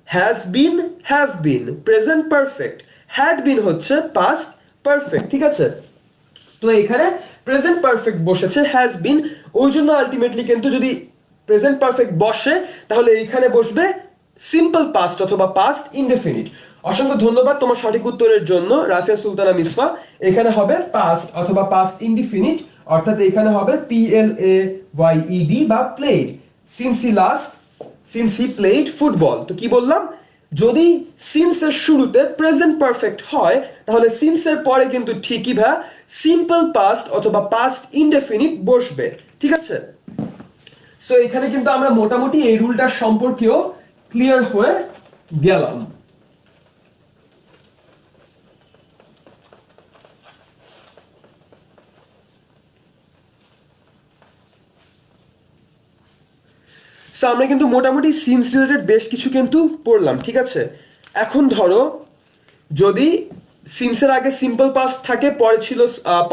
Has been, have been present perfect, had been হচ্ছে পাস্ট পারফেক্ট, ঠিক আছে? তো এখানে প্রেজেন্ট পারফেক্ট বসেছে হ্যাজ বিন, ওই জন্য আলটিমেটলি কিন্তু যদি প্রেজেন্ট পারফেক্ট বসে তাহলে এইখানে বসবে সিম্পল পাস্ট অথবা পাস্ট ইনডেফিনিট। অসংখ্য ধন্যবাদ তোমার সঠিক উত্তরের জন্য রাফিয়া সুলতানা মিসফা। এখানে হবে পাস্ট অথবা পাস্ট ইনডেফিনিট, অর্থাৎ এখানে হবে PLAYED বা played, since he played football. তো কি বললাম? যদি সিন্সের শুরুতে প্রেজেন্ট পারফেক্ট হয় তাহলে সিন্সের পরে কিন্তু ঠিকই ভা সিম্পল পাস্ট অথবা পাস্ট ইনডেফিনিট বসবে, ঠিক আছে? সো এখানে কিন্তু আমরা মোটামুটি এই রুলটার সম্পর্কেও ক্লিয়ার হয়ে গেলাম। সো আমরা কিন্তু মোটামুটি সিন্স রিলেটেড বেশ কিছু কিন্তু পড়লাম, ঠিক আছে? এখন ধরো যদি সিন্সের আগে সিম্পল পাস্ট থাকে, পরে ছিল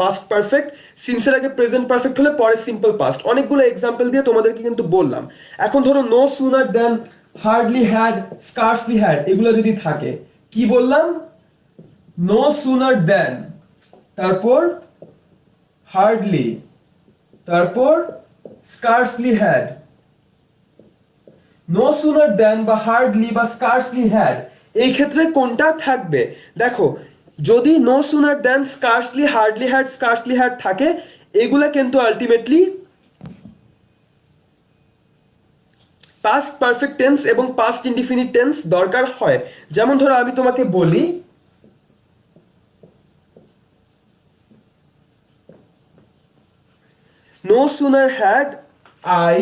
পাস্ট পারফেক্ট, সিন্সের আগে প্রেজেন্ট পারফেক্ট হলে পরে সিম্পল পাস্ট, অনেকগুলো এক্সাম্পল দিয়ে তোমাদেরকে কিন্তু বললাম। এখন ধরো no sooner than, hardly had, scarcely had এগুলো যদি থাকে, কি বললাম? নো সুনার দেন, তারপর হার্ডলি, তারপর স্কার্সলি হ্যাড। নো সুনার দেন বা হার্ডলি বা স্কার্সলি হ্যাড এই ক্ষেত্রে কোনটা থাকবে? দেখো যদি no sooner than, scarcely, hardly had, scarcely had থাকে, এগুলা কিন্তু আলটিমেটলি পাস্ট পারফেক্ট টেন্স এবং পাস্ট ইনডিফিনিট টেন্স দরকার হয়। যেমন ধরো আমি তোমাকে বলি no sooner had I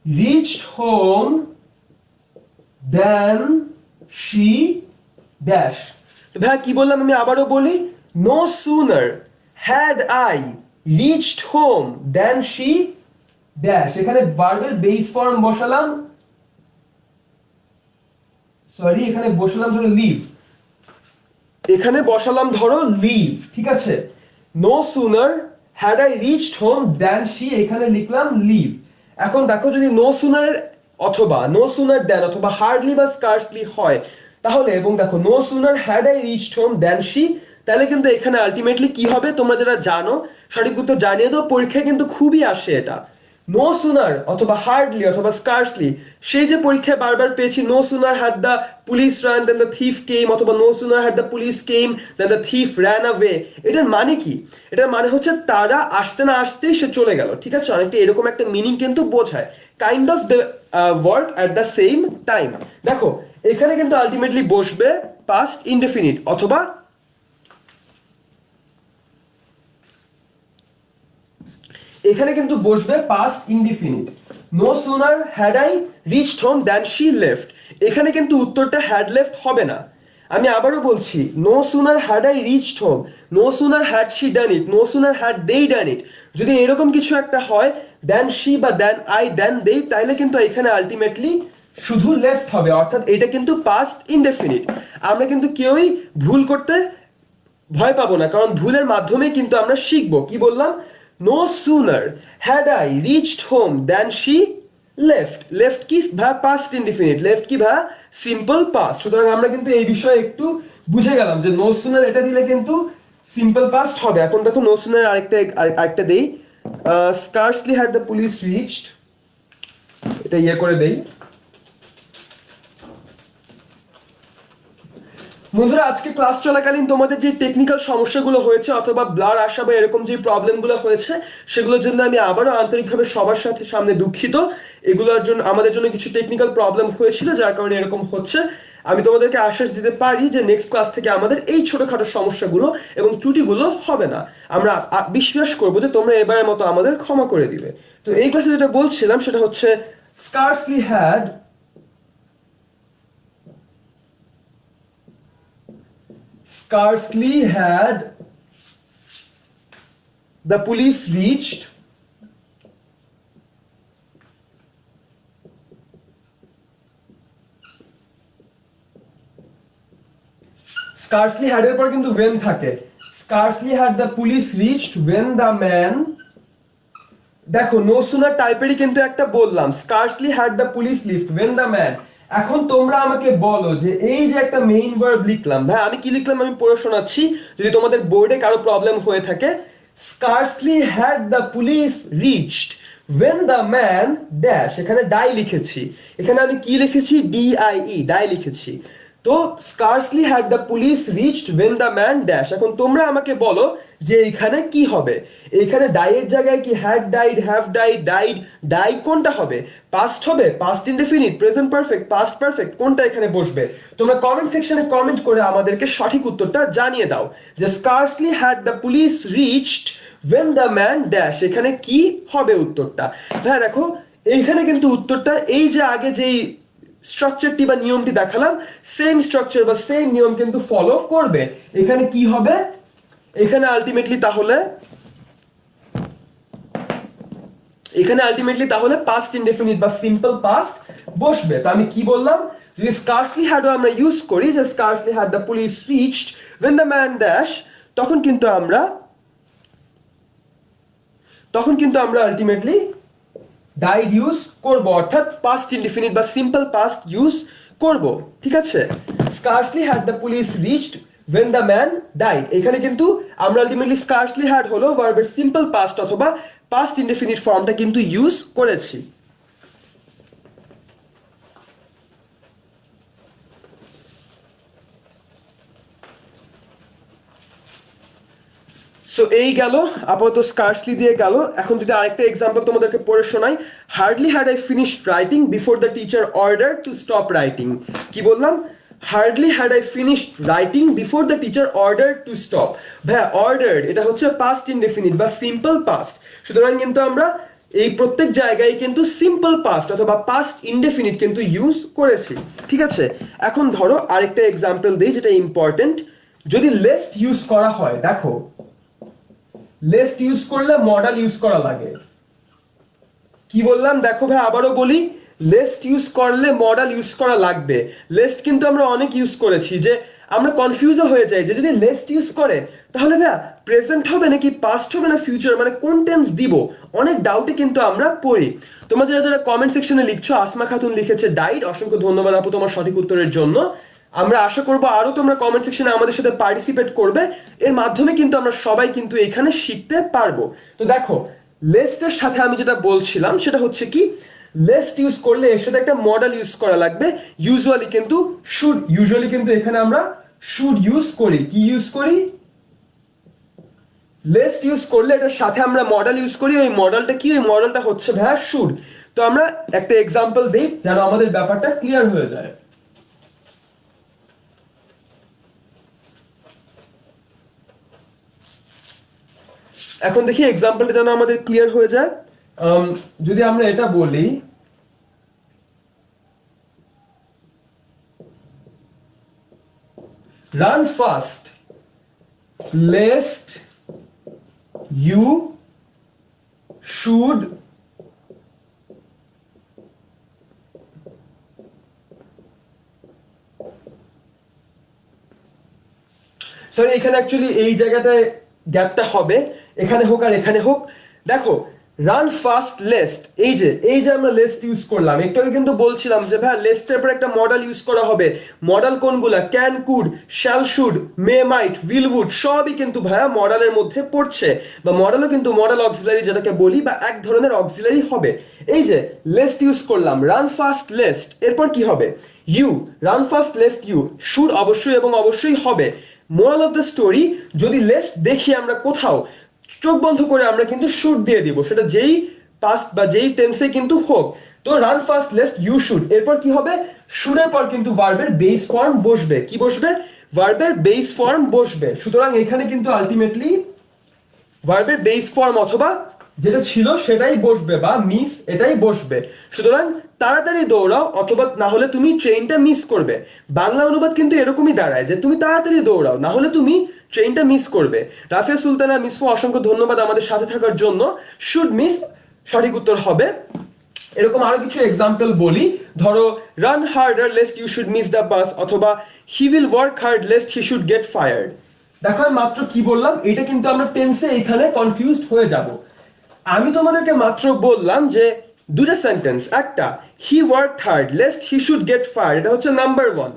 reached home than she dash। তো ভাই কি বললাম আমি আবারও বলি, no sooner had I reached home than she dash, এখানে ভার্বের বেস ফর্ম বসালাম, সরি এখানে বসালাম ধরো লিভ, এখানে বসালাম ধরো লিভ, ঠিক আছে? no sooner had I reached home than she, এখানে লিখলাম লিভ। এখন দেখো যদি নো সুনার অথবা নো সুনার দেন অথবা হার্ডলি বা স্কার্সলি হয় তাহলে, এবং দেখো no sooner had I reached home than she, তাহলে কিন্তু এখানে আলটিমেটলি কি হবে তোমরা যারা জানো সঠিক উত্তর জানিয়ে দাও, পরীক্ষায় কিন্তু খুবই আসে এটা। নো সুনার অথবা হার্ডলি অথবা স্কার্সলি, সেই যে পরীক্ষায় বারবার পেয়েছি no sooner had the police run then the thief came, অথবা no sooner had the police came then the thief ran away. এটার মানে কি? এটার মানে হচ্ছে তারা আসতে না আসতেই সে চলে গেল, ঠিক আছে? অনেকটা এরকম একটা মিনিং কিন্তু বোঝায়, kind of the work at the same time. দেখো এখানে কিন্তু আলটিমেটলি বসবে পাস্ট ইনডেফিনিট, অথবা এখানে কিন্তু বসবে past indefinite. No sooner had I reached home than she left, এখানে কিন্তু উত্তরটা হ্যাড লেফট হবে না। আমি আবারও বলছি, no sooner had I reached home, no sooner had she done it, no sooner had they done it. যদি এরকম কিছু একটা হয় দ্যান শি বা দ্যান আই দ্যান দেই, তাহলে কিন্তু এখানে আলটিমেটলি শুধু লেফট হবে, অর্থাৎ এটা কিন্তু পাস্ট ইনডেফিনিট। আমরা কিন্তু কেউই ভুল করতে ভয় পাবো না, কারণ ভুলের মাধ্যমেই কিন্তু আমরা শিখবো। কি বললাম? No sooner had I reached home than she left. Left কি ভা পাস্ট ইনডিফিনিট, লেফট কি ভা সিম্পল পাস্ট। সুতরাং আমরা কিন্তু এই বিষয়ে একটু বুঝে গেলাম যে নো সুনার এটা দিলে কিন্তু সিম্পল পাস্ট হবে। এখন দেখো নো সুনার আরেকটা দেই, scarcely had the police reached, এটা ইয়ে করে দেই। বন্ধুরা আজকে ক্লাস চলাকালীন তোমাদের যে টেকনিক্যাল সমস্যাগুলো হয়েছে অথবা ব্লার আসা বা এরকম যে প্রবলেমগুলো হয়েছে, সেগুলোর জন্য আমি আবারও আন্তরিকভাবে সবার সামনে দুঃখিত। এগুলোর জন্য আমাদের জন্য কিছু টেকনিক্যাল প্রবলেম হয়েছিল, যার কারণে এরকম হচ্ছে। আমি তোমাদেরকে আশ্বাস দিতে পারি যে নেক্সট ক্লাস থেকে আমাদের এই ছোটখাটো সমস্যাগুলো এবং ত্রুটিগুলো হবে না। আমরা বিশ্বাস করবো যে তোমরা এবারের মতো আমাদের ক্ষমা করে দিবে। তো এই ক্লাসে যেটা বলছিলাম সেটা হচ্ছে scarcely had scarcely had the police reached scarcely had এর পর কিন্তু when থাকে। scarcely had the police reached when the man, দেখো নো সুনার টাইপেরই কিন্তু একটা বললাম, scarcely had the police left when the man। এখন তোমরা আমাকে বলো যে এই যে একটা মেইন ভার্ব লিখলাম, ভাই আমি কি লিখলাম আমি পড়ে শোনাচ্ছি যদি তোমাদের বোর্ডে কারো প্রবলেম হয়ে থাকে। scarcely had the police reached when the man dash, এখানে ডাই লিখেছি, এখানে আমি কি লিখেছি? ডিআইই, ডাই লিখেছি। তো scarcely had the police reached when the man dash। এখন তোমরা আমাকে বলো যে এখানে কি হবে? এখানে ডাইয়ের জায়গায় কি had died, have died, died, die কোনটা হবে? পাস্ট হবে, past indefinite, present perfect, past perfect, কোনটা এখানে বসবে? তোমরা কমেন্ট সেকশনে কমেন্ট করে আমাদেরকে সঠিক উত্তরটা জানিয়ে দাও যে scarcely had the police reached when the man dash, এখানে কি হবে উত্তরটা? হ্যাঁ দেখো এইখানে কিন্তু উত্তরটা এই যে আগে যেই স্ট্রাকচারটি বা নিয়মটি দেখালাম, সেম স্ট্রাকচার বা সেম নিয়ম কিন্তু ফলো করবে। এখানে কি হবে? এখানে আলটিমেটলি তাহলে পাস্ট ইনডেফিনিট বা সিম্পল পাস্ট বসবে। তো আমি কি বললাম? যদি স্কার্সলি হ্যাড আমরা ইউজ করি যে scarcely had the police reached when the man dash, তখন কিন্তু আমরা আলটিমেটলি ডাইড ইউজ করব, অর্থাৎ পাস্ট ইনডিফিনিট বা সিম্পল পাস্ট ইউজ করব, ঠিক আছে? Scarcely had the police reached when the man died, এখানে কিন্তু আমরা আলটিমেটলি স্কার্সলি হ্যাড হলো ভার্বের সিম্পল পাস্ট অথবা পাস্ট ইনডিফিনিট ফর্মটা কিন্তু ইউজ করেছি। সো এই গেল আপাতত স্কার্সলি দিয়ে গেল। এখন যদি আরেকটা এক্সাম্পল তোমাদেরকে পড়ে শোনাই, hardly had I finished writing before the teacher order to stop writing. কি বললাম? Hardly had I finished writing before the teacher order to stop. ভাইয়া অর্ডার্ড এটা হচ্ছে পাস্ট ইনডেফিনিট বা সিম্পল পাস্ট, সুতরাং কিন্তু আমরা এই প্রত্যেক জায়গায় কিন্তু সিম্পল পাস্ট অথবা পাস্ট ইনডেফিনিট কিন্তু ইউজ করেছি, ঠিক আছে? এখন ধরো আরেকটা এক্সাম্পল দিই যেটা ইম্পর্টেন্ট। যদি লেস্ট ইউজ করা হয়, দেখো লেস্ট ইউজ করলে মডাল ইউজ করা লাগে। কি বললাম? দেখো ভাই আবারও বলি, লেস্ট ইউজ করলে মডাল ইউজ করা লাগবে। লেস্ট কিন্তু আমরা অনেক ইউজ করেছি, যে আমরা কনফিউজও হয়ে যাই যে যদি লেস্ট ইউজ করে তাহলে ভাইয়া প্রেজেন্ট হবে নাকি পাস্ট হবে না ফিউচার, মানে কোন টেন্স দিব, অনেক ডাউটে কিন্তু আমরা পড়ি। তোমরা যারা কমেন্ট সেকশনে লিখছো, আসমা খাতুন লিখেছে ডাইড, অসংখ্য ধন্যবাদ আপু তোমার সঠিক উত্তরের জন্য। আমরা আশা করবো আরো তোমরা কমেন্ট সেকশনে আমাদের সাথে পার্টিসিপেট করবে, এর মাধ্যমে কিন্তু আমরা সবাই কিন্তু এখানে শিখতে পারবো। তো দেখো লেস্টের সাথে আমি যেটা বলছিলাম সেটা হচ্ছে কি, লেস্ট ইউজ করলে এর সাথে একটা মডেল ইউজ করা লাগবে। ইউজুয়ালি কিন্তু এখানে আমরা শুড ইউজ করি। কি ইউজ করি? লেস্ট ইউজ করলে এটার সাথে আমরা মডেল ইউজ করি। ওই মডেলটা কি? ওই মডেলটা হচ্ছে ভাইয়া শুড। তো আমরা একটা এক্সাম্পল দেই যেন আমাদের ব্যাপারটা ক্লিয়ার হয়ে যায়। এখন দেখি এক্সাম্পলটা যেন আমাদের ক্লিয়ার হয়ে যায়। যদি আমরা এটা বলি, run fast lest you should sorry, এখানে অ্যাকচুয়ালি এই জায়গাটায় গ্যাপটা হবে, এখানে হোক আর এখানে হোক। দেখো, রান ফাস্ট লেস্ট, এই যে আমরা লেস্ট ইউজ করলাম, একটু আগে কিন্তু বলছিলাম যে ভাই লেস্টের পর একটা মডেল ইউজ করা হবে। মডেল কোনগুলা? Can, could, shall, should, may, might, will, would, সবই কিন্তু ভাইয়া মডেলের মধ্যে পড়ছে। বা মডেলও কিন্তু মডেল অক্সিলারি যেটাকে বলি, বা এক ধরনের অক্সিলারি হবে। এই যে লেস্ট ইউজ করলাম, রান ফাস্ট লেস্ট, এরপর কি হবে? You, run fast lest you, should অবশ্যই এবং অবশ্যই হবে। মোরাল অফ দ্য স্টোরি, যদি লেস্ট দেখি আমরা কোথাও, চোখ বন্ধ করে আমরা কিন্তু শুড দিয়ে দিব, সেটা যেই পাস্ট বা যেই টেন্সে কিন্তু হোক। তো run fast lest you should, এরপর কি হবে? শুডের পর কিন্তু ভার্বের বেস ফর্ম বসবে। কি বসবে? ভার্বের বেস ফর্ম বসবে। সুতরাং এখানে কিন্তু আলটিমেটলি ভার্বের বেস ফর্ম অথবা যেটা ছিল সেটাই বসবে, বা মিস এটাই বসবে। সুতরাং তাড়াতাড়ি দৌড়াও, অথবা না হলে তুমি ট্রেনটা মিস করবে। বাংলা অনুবাদ কিন্তু এরকমই দাঁড়ায় যে তুমি তাড়াতাড়ি দৌড়াও, না হলে তুমি ট্রেনটা মিস করবে। রাফিয়া সুলতানা মিসফু, অসংখ্য ধন্যবাদ আমাদের সাথে থাকার জন্য। শুড মিস সঠিক উত্তর হবে। এরকম আরো কিছু এক্সাম্পল বলি, ধরো run harder lest you should miss the bus, অথবা he will work hard lest he should get fired. দেখো আমি মাত্র কি বললাম, এটা কিন্তু আমরা টেন্সে এখানে কনফিউজড হয়ে যাব। আমি তোমাদেরকে মাত্র বললাম যে দুটো সেন্টেন্স, একটা হি worked hard lest he should get fired, এটা হচ্ছে number one.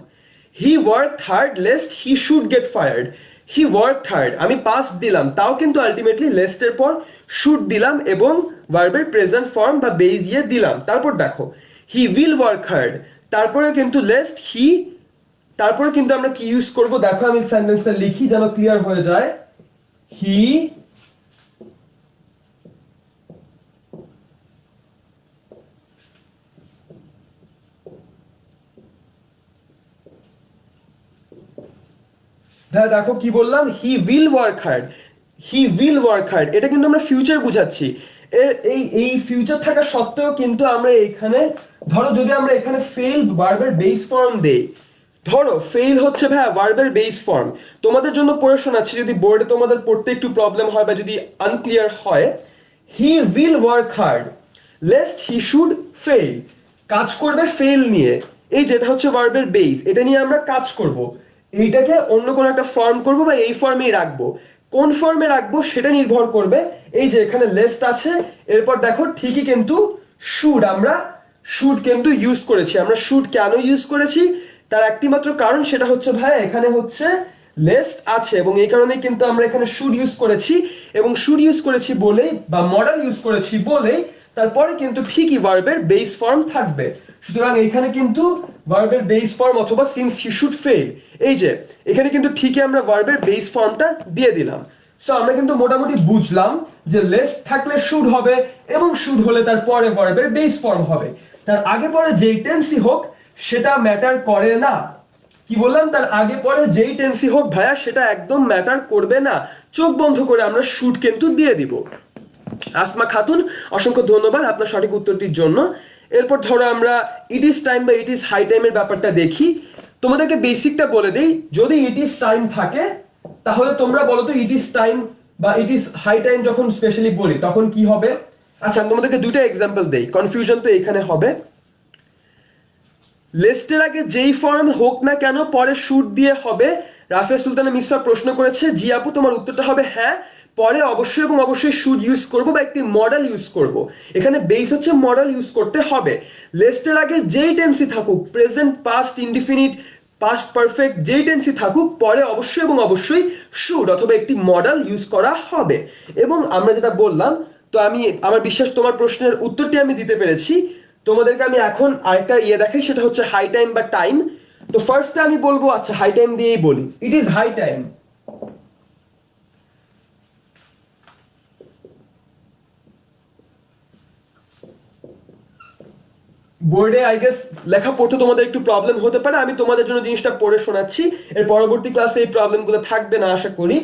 He worked hard lest he should get fired. He worked hard, আমি পাস্ট দিলাম, তাও কিন্তু আলটিমেটলি লেস্টের পর শুড দিলাম এবং ভার্বের প্রেজেন্ট ফর্ম বা বেস দিয়ে দিলাম। তারপর দেখো হি উইল ওয়ার্ক হার্ড, তারপরে কিন্তু লেস্ট হি, তারপরে কিন্তু আমরা কি ইউজ করব? দেখো আমি সেন্টেন্সটা লিখি যেন ক্লিয়ার হয়ে যায়। হি দেখো কি বললাম, হি will work hard. He will work hard, এটা কিন্তু আমরা ফিউচার বুঝাচ্ছি। এই ফিউচার থাকা সত্ত্বেও কিন্তু আমরা এখানে, ধরো যদি আমরা এখানে ফেল ভার্বের বেস ফর্ম দেই, ধরো ফেল হচ্ছে ভাইয়া ভার্বের বেস ফর্ম। তোমাদের জন্য পড়ে শোনাচ্ছি, যদি বোর্ডে তোমাদের পড়তে একটু প্রবলেম হয় বা যদি আনক্লিয়ার হয়। হি will work hard lest he should fail, কাজ করবে ফেল নিয়ে। এই যেটা হচ্ছে ভার্বের বেস, এটা নিয়ে আমরা কাজ করব। এইটাকে অন্য কোনো একটা ফর্ম করব বা এই ফর্মেই রাখবো। কোন ফর্মে রাখবো সেটা নির্ভর করবে। এই যে এখানে লেস্ট আছে, এরপর দেখো ঠিকই কিন্তু শুড, আমরা শুড কিন্তু ইউজ করেছি। আমরা শুড কেন ইউজ করেছি? তার একটি মাত্র কারণ, সেটা হচ্ছে ভাই এখানে হচ্ছে লেস্ট আছে এবং এই কারণেই কিন্তু আমরা এখানে শুড ইউজ করেছি। এবং শুড ইউজ করেছি বলেই বা মডেল ইউজ করেছি বলেই তারপরে কিন্তু ঠিকই ভার্বের বেস ফর্ম থাকবে। সুতরাং এখানে কিন্তু ভার্বের বেস ফর্ম অথবা সিন্স হি শুড ফেল, এই যে এখানে কিন্তু ঠিকই আমরা ভার্বের বেস ফর্মটা দিয়ে দিলাম। সো আমরা কিন্তু মোটামুটি বুঝলাম যে লেস্ট থাকলে শুড হবে এবং শুড হলে তার পরে ভার্বের বেস ফর্ম হবে। তার আগে পরে যেই টেন্সই হোক সেটা ম্যাটার করে না। কি বললাম? তার আগে পরে যেই টেন্সই হোক ভাইয়া সেটা একদম ম্যাটার করবে না। চোখ বন্ধ করে আমরা শুড কিন্তু দিয়ে দিব। আসমা খাতুন, অসংখ্য ধন্যবাদ আপনার সঠিক উত্তরটির জন্য। এরপর ধরো আমরা ইট ইজ টাইম বা ইট ইজ হাই টাইমের ব্যাপারটা দেখি। তোমাদেরকে বেসিকটা বলে দেই, যদি ইট ইজ টাইম থাকে তাহলে তোমরা বলো তো ইট ইজ টাইম বা ইট ইজ হাই টাইম যখন স্পেশালি বলি তখন কি হবে? আচ্ছা আমি তোমাদেরকে দুটো এক্সাম্পল দেই, কনফিউশন তো এখানে হবে। লেস্টের আগে যেই ফর্ম হোক না কেন পরে শুড দিয়ে হবে। রাফিয়া সুলতানা মিসফা প্রশ্ন করেছে, জি আপু তোমার উত্তরটা হবে হ্যাঁ, পরে অবশ্যই এবং অবশ্যই শুড ইউজ করব বা একটি মডেল ইউজ করব। এখানে বেস হচ্ছে মডেল ইউজ করতে হবে। লেস্টের আগে যেই টেন্সই থাকুক, present, past indefinite, past perfect, যেই টেন্সই থাকুক, পরে অবশ্যই এবং অবশ্যই শুড অথবা একটি মডেল ইউজ করা হবে। এবং আমরা যেটা বললাম, তো আমি আমার বিশ্বাস তোমার প্রশ্নের উত্তরটি আমি দিতে পেরেছি। তোমাদেরকে আমি এখন আরেকটা দেখাই, সেটা হচ্ছে হাই টাইম বা টাইম। তো ফার্স্টে আমি বলবো, আচ্ছা হাই টাইম দিয়েই বলি, ইট ইজ হাই টাইম। বোর্ডে আই গেস লেখা পড়তে তোমাদের একটু প্রবলেম হতে পারে, আমি তোমাদের জন্য জিনিসটা পড়ে শোনাচ্ছি। এর পরবর্তী ক্লাসে এই প্রবলেমগুলো থাকবে না আশা করি।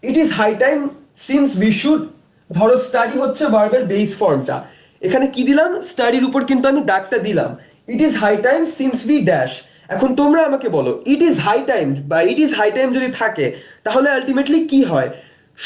It is high time since we should, ধরো স্টাডি হচ্ছে ভার্বের বেস ফর্মটা, এখানে কি দিলাম, স্টাডির উপর কিন্তু আমি দাগটা দিলাম। It is high time since we dash. এখন তোমরা আমাকে বলো, ইট ইজ হাই টাইম বা ইট ইজ হাই টাইম যদি থাকে তাহলে আলটিমেটলি কি হয়?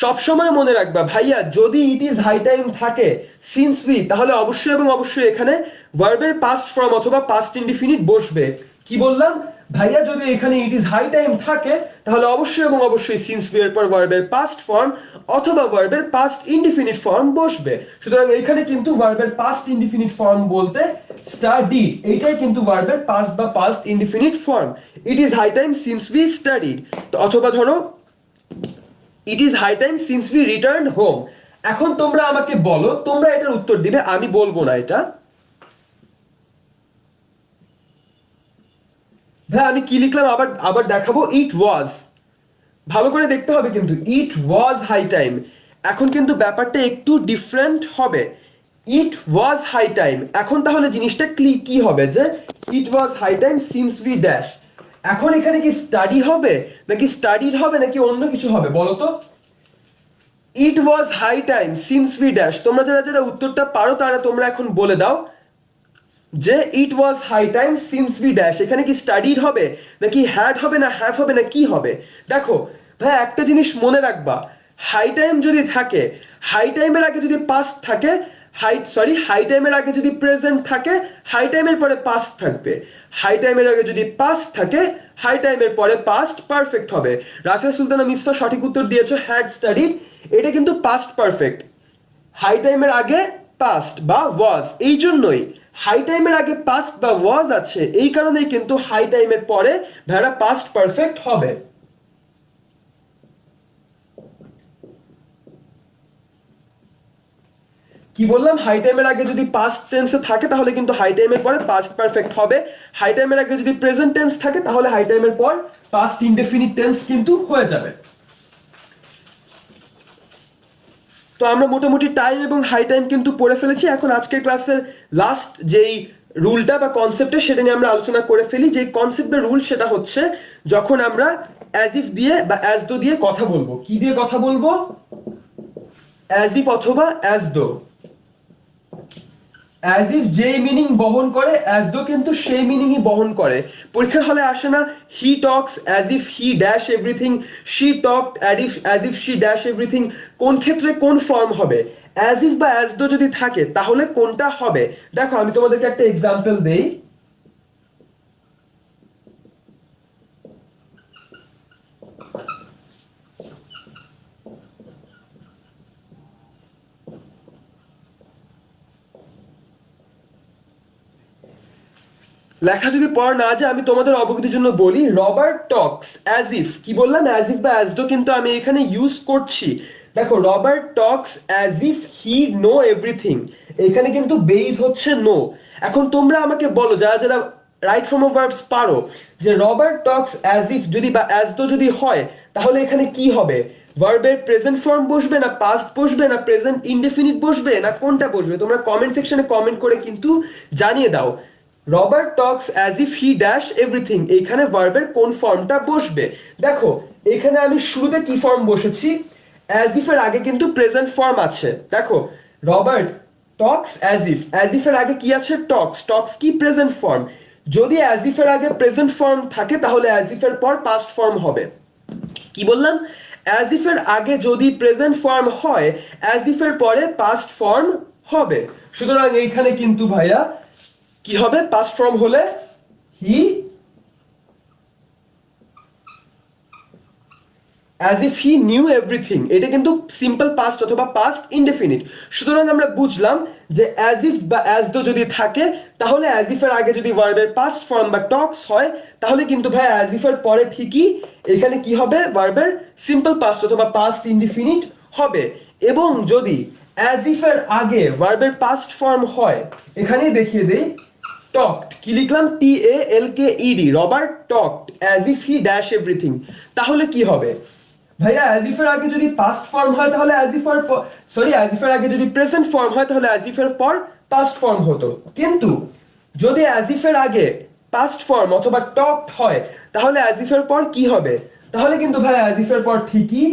সবসময় মনে রাখবা ভাইয়া, যদি ইট ইজ হাই টাইম থাকে সিন্স উই, তাহলে অবশ্যই এবং অবশ্যই এখানে ভার্বের পাস্ট ফর্ম অথবা পাস্ট ইনডিফিনিট বসবে। কি বললাম ভাইয়া, যদি এখানে ইট ইজ হাই টাইম থাকে তাহলে অবশ্যই এবং অবশ্যই সিন্স উই এর পর ভার্বের পাস্ট ফর্ম অথবা ভার্বের পাস্ট ইনডিফিনিট ফর্ম বসবে। সুতরাং এখানে কিন্তু ভার্বের পাস্ট ইনডিফিনিট ফর্ম বলতে স্টাডিড, এইটাই কিন্তু ভার্বের পাস্ট বা past indefinite form. It is high time since we studied, অথবা ধরো it is high time since we return home. এখন তোমরা আমাকে বলো, তোমরা এটার উত্তর দিবে, আমি বলবো না এটা। ভাই আমি কি লিখলাম আবার আবার দেখাবো, ইট ওয়াজ, ভালো করে দেখতে হবে কিন্তু, ইট ওয়াজ হাই টাইম। এখন কিন্তু ব্যাপারটা একটু ডিফারেন্ট হবে, ইট ওয়াজ হাই টাইম। এখন তাহলে জিনিসটা কি হবে, যে it was high time since we dash. এখন এখানে কি স্টাডি হবে নাকি স্টাডিড হবে নাকি অন্য কিছু হবে বলো তো? It was high time since we dash. তোমরা যারা যারা উত্তরটা পারো তারা তোমরা এখন বলে দাও যে it was high time since we dash, এখানে কি স্টাডিড হবে নাকি হ্যাড হবে না হ্যাভ হবে না কি হবে? দেখো ভাই একটা জিনিস মনে রাখবা, হাই টাইম যদি থাকে, হাই টাইমের আগে যদি পাস্ট থাকে, হাই টাইমের আগে যদি প্রেজেন্ট থাকে, হাই টাইমের পরে পাস্ট থাকবে। হাই টাইমের আগে যদি পাস্ট থাকে, হাই টাইমের পরে পাস্ট পারফেক্ট হবে। রাফিয়া সুলতানা মিসফা সঠিক উত্তর দিয়েছে, হ্যাড স্টাডিড, এটা কিন্তু পাস্ট পারফেক্ট। হাই টাইমের আগে পাস্ট বা ওয়াজ, এই জন্যই হাই টাইমের আগে পাস্ট বা ওয়াজ আছে, এই কারণেই কিন্তু হাই টাইমের পরে ভেড়া পাস্ট পারফেক্ট হবে। কি বললাম, হাই টাইমের আগে যদি পাস্ট টেন্সে থাকে তাহলে কিন্তু হাই টাইমের পরে পাস্ট পারফেক্ট হবে। হাই টাইমের আগে যদি প্রেজেন্ট টেন্স থাকে তাহলে হাই টাইমের পর পাস্ট ইনডেফিনিট টেন্স কিন্তু হয়ে যাবে। তো আমরা মোটামুটি টাইম এবং হাই টাইম কিন্তু পড়ে ফেলেছি। এখন আজকের ক্লাসের লাস্ট যেই রুলটা বা কনসেপ্টটা সেটা নিয়ে আমরা আলোচনা করে ফেলি। যে কনসেপ্টের রুল সেটা হচ্ছে, যখন আমরা অ্যাজ ইফ দিয়ে বা অ্যাজ দো দিয়ে কথা বলবো, কি দিয়ে কথা বলবো? অ্যাজ ইফ অথবা অ্যাজ দো। অ্যাজ ইফ যেই মিনিং বহন করে, অ্যাজ দো কিন্তু সেই মিনিংই বহন করে। পরীক্ষার হলে আসে না he talks as if he dash everything, she talked as if she dash everything, কোন ক্ষেত্রে কোন ফর্ম হবে? অ্যাজ ইফ বা অ্যাজ দো যদি থাকে তাহলে কোনটা হবে? দেখো আমি তোমাদেরকে একটা এক্সাম্পল দেই। লেখা যদি পড়া না যায় আমি তোমাদের অবগতির জন্য বলি, রবার্ট টক্স অ্যাজ ইফ, কি বললাম, অ্যাজ ইফ বা অ্যাজ দো কিন্তু আমি এখানে ইউজ করছি। দেখো Robert Tux as if he know everything, এখানে কিন্তু বেস হচ্ছে নো। এখন তোমরা আমাকে বলো যারা যারা রাইট ফর্ম অফ ভার্বস পারো, যে রবার্ট টক্স অ্যাজ ইফ যদি বা অ্যাজ দো যদি হয় তাহলে এখানে কি হবে? ভার্বের প্রেজেন্ট ফর্ম বসবে না পাস্ট বসবে না প্রেজেন্ট ইনডেফিনিট বসবে না কোনটা বসবে? তোমরা কমেন্ট সেকশনে কমেন্ট করে কিন্তু জানিয়ে দাও। Robert Tux as if he dash everything, এইখানে ভার্বের কোন ফর্মটা বসবে? দেখো এখানে আমি শুরুতে কি ফর্ম বসেছি, অ্যাজ ইফ এর আগে কিন্তু প্রেজেন্ট ফর্ম আছে। দেখো রবার্ট টক্স অ্যাজ ইফ এর আগে কি আছে? টক্স, টক্স কি প্রেজেন্ট ফর্ম। যদি অ্যাজ ইফ এর আগে প্রেজেন্ট ফর্ম থাকে তাহলে অ্যাজ ইফ এর পর পাস্ট ফর্ম হবে। কি বললাম? অ্যাজ ইফ এর আগে যদি প্রেজেন্ট ফর্ম হয় অ্যাজ ইফ এর পরে পাস্ট ফর্ম হবে। সুতরাং এইখানে কিন্তু ভাইয়া কি হবে? পাস্ট ফর্ম হলে he, as if he knew everything, এটা কিন্তু সিম্পল পাস্ট অথবা পাস্ট ইনডেফিনিট। সুতরাং আমরা বুঝলাম যে অ্যাজ ইফ বা অ্যাজ দো যদি থাকে তাহলে অ্যাজ ইফ এর আগে যদি ভার্বের পাস্ট ফর্ম বা টক্স হয় তাহলে কিন্তু ভাই অ্যাজ ইফ এর পরে ঠিকই এখানে কি হবে? ভার্বের সিম্পল পাস্ট অথবা পাস্ট ইনডেফিনিট হবে। এবং যদি অ্যাজ ইফ এর আগে ভার্বের পাস্ট ফর্ম হয়, এখানেই দেখিয়ে দেই, টকড, কি লিখলাম, TALKED, Robert talked as if he dash everything. তাহলে কি হবে ভাইয়া, অ্যাজ ইফ এর আগে যদি পাস্ট ফর্ম হয় তাহলে অ্যাজ ইফ এর অ্যাজ ইফ এর আগে যদি প্রেজেন্ট ফর্ম হয় তাহলে অ্যাজ ইফ এর পর পাস্ট ফর্ম হতো, কিন্তু যদি অ্যাজ ইফ এর আগে পাস্ট ফর্ম অথবা টকড হয় তাহলে অ্যাজ ইফ এর পর কি হবে, তাহলে কিন্তু ভাই অ্যাজ ইফ এর পর ঠিকই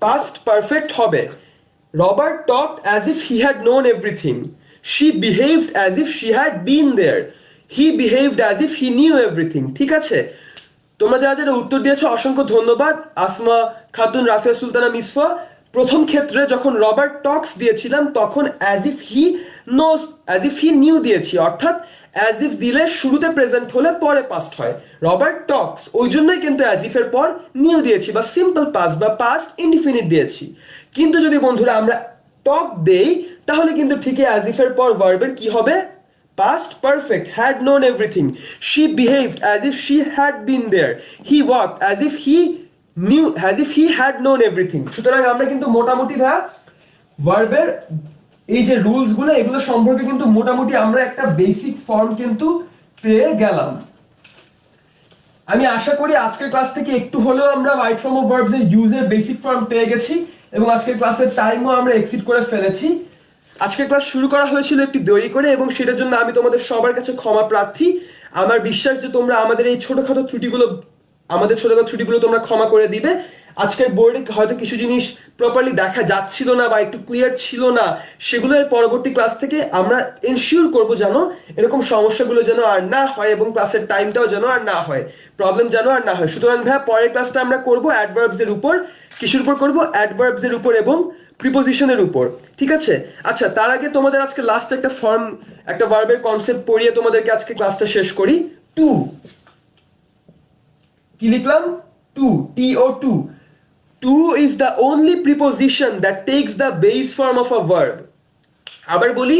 past perfect হবে। Robert talked as if he had known everything. She behaved as if she had been there. He behaved as if he knew everything. ঠিক আছে, তোমরা যারা যারা উত্তর দিয়েছো অসংখ্য ধন্যবাদ। আসমা খাতুন, রাফিয়া সুলতানা মিসফা। প্রথম ক্ষেত্রে যখন রবার্ট টক্স দিয়েছিলাম তখন as if he knows, as if he knew দিয়েছি, অর্থাৎ অ্যাজ ইফ দিলে শুরুতে প্রেজেন্ট হলে পরে পাস্ট হয়। রবার্ট টক্স, ওই জন্যই কিন্তু অ্যাজ ইফ এর পর নিউ দিয়েছি বা সিম্পল পাস্ট বা পাস্ট ইনডিফিনিট দিয়েছি। কিন্তু যদি বন্ধুরা আমরা টক দেই তাহলে কিন্তু ঠিকই অ্যাজ ইফ এর পর ভার্বের কি হবে, past perfect, had known everything. She behaved as if she had been there. He walked as if he knew, as if he had known everything. সুতরাং আমরা কিন্তু মোটামুটি ভার্বের এই যে রুলস গুলো এগুলো সম্পর্কে কিন্তু মোটামুটি আমরা একটা বেসিক ফর্ম কিন্তু পেয়ে গেলাম। আমি আশা করি আজকের ক্লাস থেকে একটু হলেও আমরা রাইট ফর্ম অফ ভার্বস এর ইউজের বেসিক ফর্ম পেয়ে গেছি এবং আজকের ক্লাসের টাইমও আমরা এক্সিড করে ফেলেছি। আজকের ক্লাস শুরু করা হয়েছিল একটু দেরি করে এবং সেটার জন্য আমি তোমাদের সবার কাছে ক্ষমা প্রার্থী। আমার বিশ্বাস যে তোমরা আমাদের এই ছোটখাটো ত্রুটিগুলো তোমরা ক্ষমা করে দিবে। আজকের বোর্ডে হয়তো কিছু জিনিস প্রপারলি দেখা যাচ্ছিল না বা একটু ক্লিয়ার ছিল না, সেগুলো এর পরবর্তী ক্লাস থেকে আমরা এনশিওর করব যেন এরকম সমস্যাগুলো যেন আর না হয় এবং ক্লাসের টাইমটাও যেন আর না হয়, প্রবলেম যেন আর না হয়। সুতরাং ভাইয়া পরের ক্লাসটা আমরা করব অ্যাডভার্বস এর উপর। কিসের উপর করব? অ্যাডভার্বস এর উপর এবং প্রিপোজিশনের উপর, ঠিক আছে? আচ্ছা, তার আগে তোমাদের আজকে লাস্ট একটা ভার্বের কনসেপ্ট পড়িয়ে তোমাদেরকে আজকে ক্লাসটা শেষ করি। টু, কি লিখলাম? To, TO2. To is the only preposition that takes the base form of a verb. আবার বলি,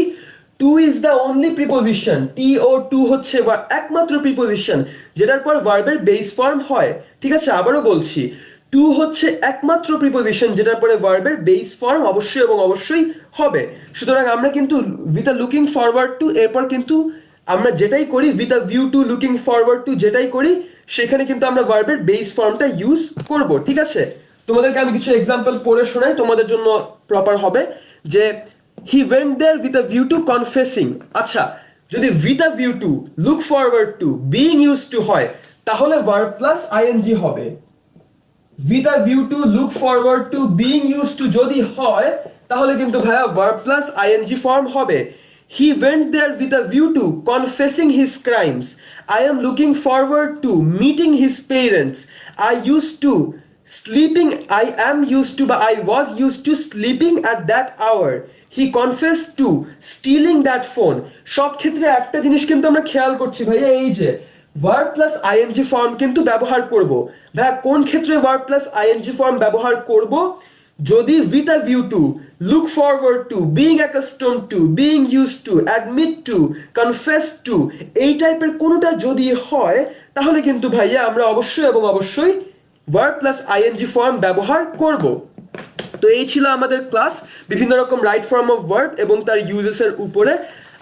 to is the only preposition, TO2 হচ্ছে একমাত্র প্রিপোজিশন যেটার পর ভার্বের বেস ফর্ম হয়, ঠিক আছে? আবারও বলছি, টু হচ্ছে একমাত্র প্রিপোজিশন যেটার পরে ভার্বের বেস ফর্ম অবশ্যই এবং অবশ্যই হবে। সুতরাং আমরা কিন্তু with a looking forward to, এরপর কিন্তু আমরা যেটাই করি with a view two, looking forward to যেটাই করি সেখানে কিন্তু আমরা ভার্বের বেস ফর্মটা ইউজ করব, ঠিক আছে? তোমাদেরকে আমি কিছু এক্সাম্পল পড়ে শোনাই, তোমাদের জন্য প্রপার হবে। যে he went there with a view to confessing. আচ্ছা, যদি with a view to, look forward to, being used to হয় তাহলে ভার্ব প্লাস আইএনজি হবে। with a view to, look forward to, being used to যদি হয় তাহলে কিন্তু ভাইয়া verb plus ing form হবে। He went there with a view to confessing his crimes. I am looking forward to meeting his parents. I am used to বা I was used to sleeping at that hour. He confessed to stealing that phone. সব ক্ষেত্রে একটা জিনিস কিন্তু আমরা খেয়াল করছি ভাইয়া, এই যে ভার্ব প্লাস আইএনজি ফর্ম কিন্তু ব্যবহার করব। ভাইয়া কোন ক্ষেত্রে ভার্ব প্লাস আইএনজি ফর্ম ব্যবহার করব? যদি with a view to, look forward to, being accustomed to, being used to, admit to, confess to, এই টাইপের কোনোটা যদি হয় তাহলে কিন্তু ভাইয়া আমরা অবশ্যই এবং অবশ্যই ভার্ব প্লাস আইএনজি ফর্ম ব্যবহার করব। তো এই ছিল আমাদের ক্লাস বিভিন্ন রকম রাইট ফর্ম অফ ভার্ব এবং তার ইউজেসের উপরে।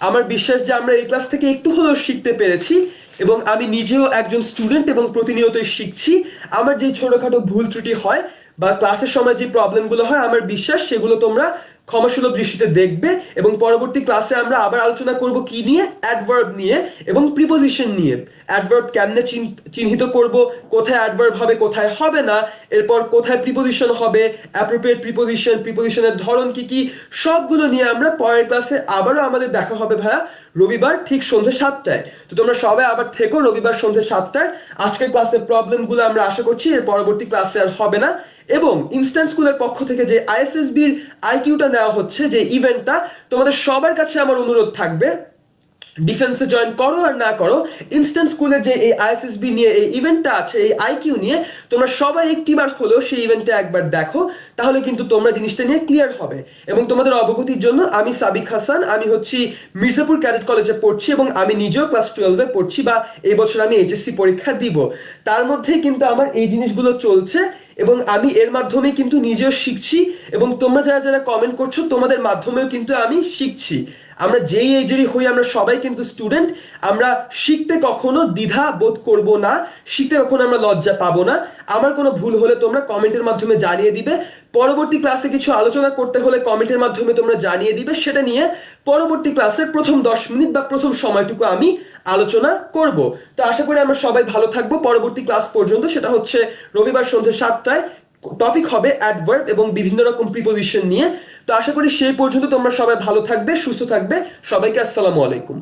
আমার বিশ্বাস যে আমরা এই ক্লাস থেকে একটু হলেও শিখতে পেরেছি এবং আমি নিজেও একজন স্টুডেন্ট এবং প্রতিনিয়তই শিখছি। আমার যে ছোটখাটো ভুল ত্রুটি হয় বা ক্লাসের সময় যে প্রবলেমগুলো হয় আমার বিশ্বাস সেগুলো তোমরা ক্ষমাসুলভ দৃষ্টিতে দেখবে এবং পরবর্তী ক্লাসে আমরা আবার আলোচনা করব কি নিয়ে, অ্যাডভার্ব নিয়ে এবং প্রিপোজিশন নিয়ে। অ্যাডভার্ব কেমনে চিহ্নিত করব, কোথায় অ্যাডভার্ব হবে কোথায় হবে না, এরপর কোথায় প্রিপোজিশন হবে, অ্যাপ্রোপ্রিয়েট প্রিপোজিশন, প্রিপোজিশনের ধরন কি কি, সবগুলো নিয়ে আমরা পরের ক্লাসে আবারও আমাদের দেখা হবে ভাইয়া রবিবার ঠিক সন্ধ্যে 7টায়। তো তোমরা সবাই আবার থেকো রবিবার সন্ধ্যে 7টায়। আজকের ক্লাসের প্রবলেমগুলো আমরা আশা করছি এর পরবর্তী ক্লাসে আর হবে না। এবং ইনস্ট্যান্ট স্কুলের পক্ষ থেকে যে আইএসএসবির আইকিউটা নেওয়া হচ্ছে, যে ইভেন্টটা, তোমাদের সবার কাছে আমার অনুরোধ থাকবে ডিফেন্সে জয়েন করো আর না করো, ইনস্ট্যান্ট স্কুলের যে এই আইএসএসবি নিয়ে এই ইভেন্টটা আছে, এই আইকিউ নিয়ে তোমরা সবাই একটিবার হলেও সেই ইভেন্টটা একবার দেখো, তাহলে কিন্তু তোমরা জিনিসটা নিয়ে ক্লিয়ার হবে। এবং তোমাদের অবগতির জন্য আমি সাবিক হাসান, আমি হচ্ছি মির্জাপুর ক্যাডেট কলেজে পড়ছি এবং আমি নিজেও ক্লাস 12-এ পড়ছি বা এই বছর আমি এইচএসসি পরীক্ষা দিব। তার মধ্যেই কিন্তু আমার এই জিনিসগুলো চলছে এবং আমি এর মাধ্যমে কিন্তু নিজেও শিখছি, এবং তোমরা যারা যারা কমেন্ট করছো তোমাদের মাধ্যমেও কিন্তু আমি শিখছি। আমরা যেই এজেরই হই আমরা সবাই কিন্তু স্টুডেন্ট, আমরা শিখতে কখনো দ্বিধা বোধ করব না, শিখতে কখনো আমরা লজ্জা পাবো না। আমার কোনো ভুল হলে তোমরা কমেন্টের মাধ্যমে জানিয়ে দিবে, পরবর্তী ক্লাসে কিছু আলোচনা করতে হলে কমেন্টের মাধ্যমে তোমরা জানিয়ে দিবে, সেটা নিয়ে পরবর্তী ক্লাসের প্রথম 10 মিনিট বা প্রথম সময়টুকু আমি আলোচনা করব। তো আশা করি আমরা সবাই ভালো থাকবো পরবর্তী ক্লাস পর্যন্ত, সেটা হচ্ছে রবিবার সন্ধ্যে 7টায়। টপিক হবে অ্যাডভার্ব এবং বিভিন্ন রকম প্রিপোজিশন নিয়ে। তো আশা করি সেই পর্যন্ত তোমরা সবাই ভালো থাকবে, সুস্থ থাকবে। সবাইকে আসসালামু আলাইকুম।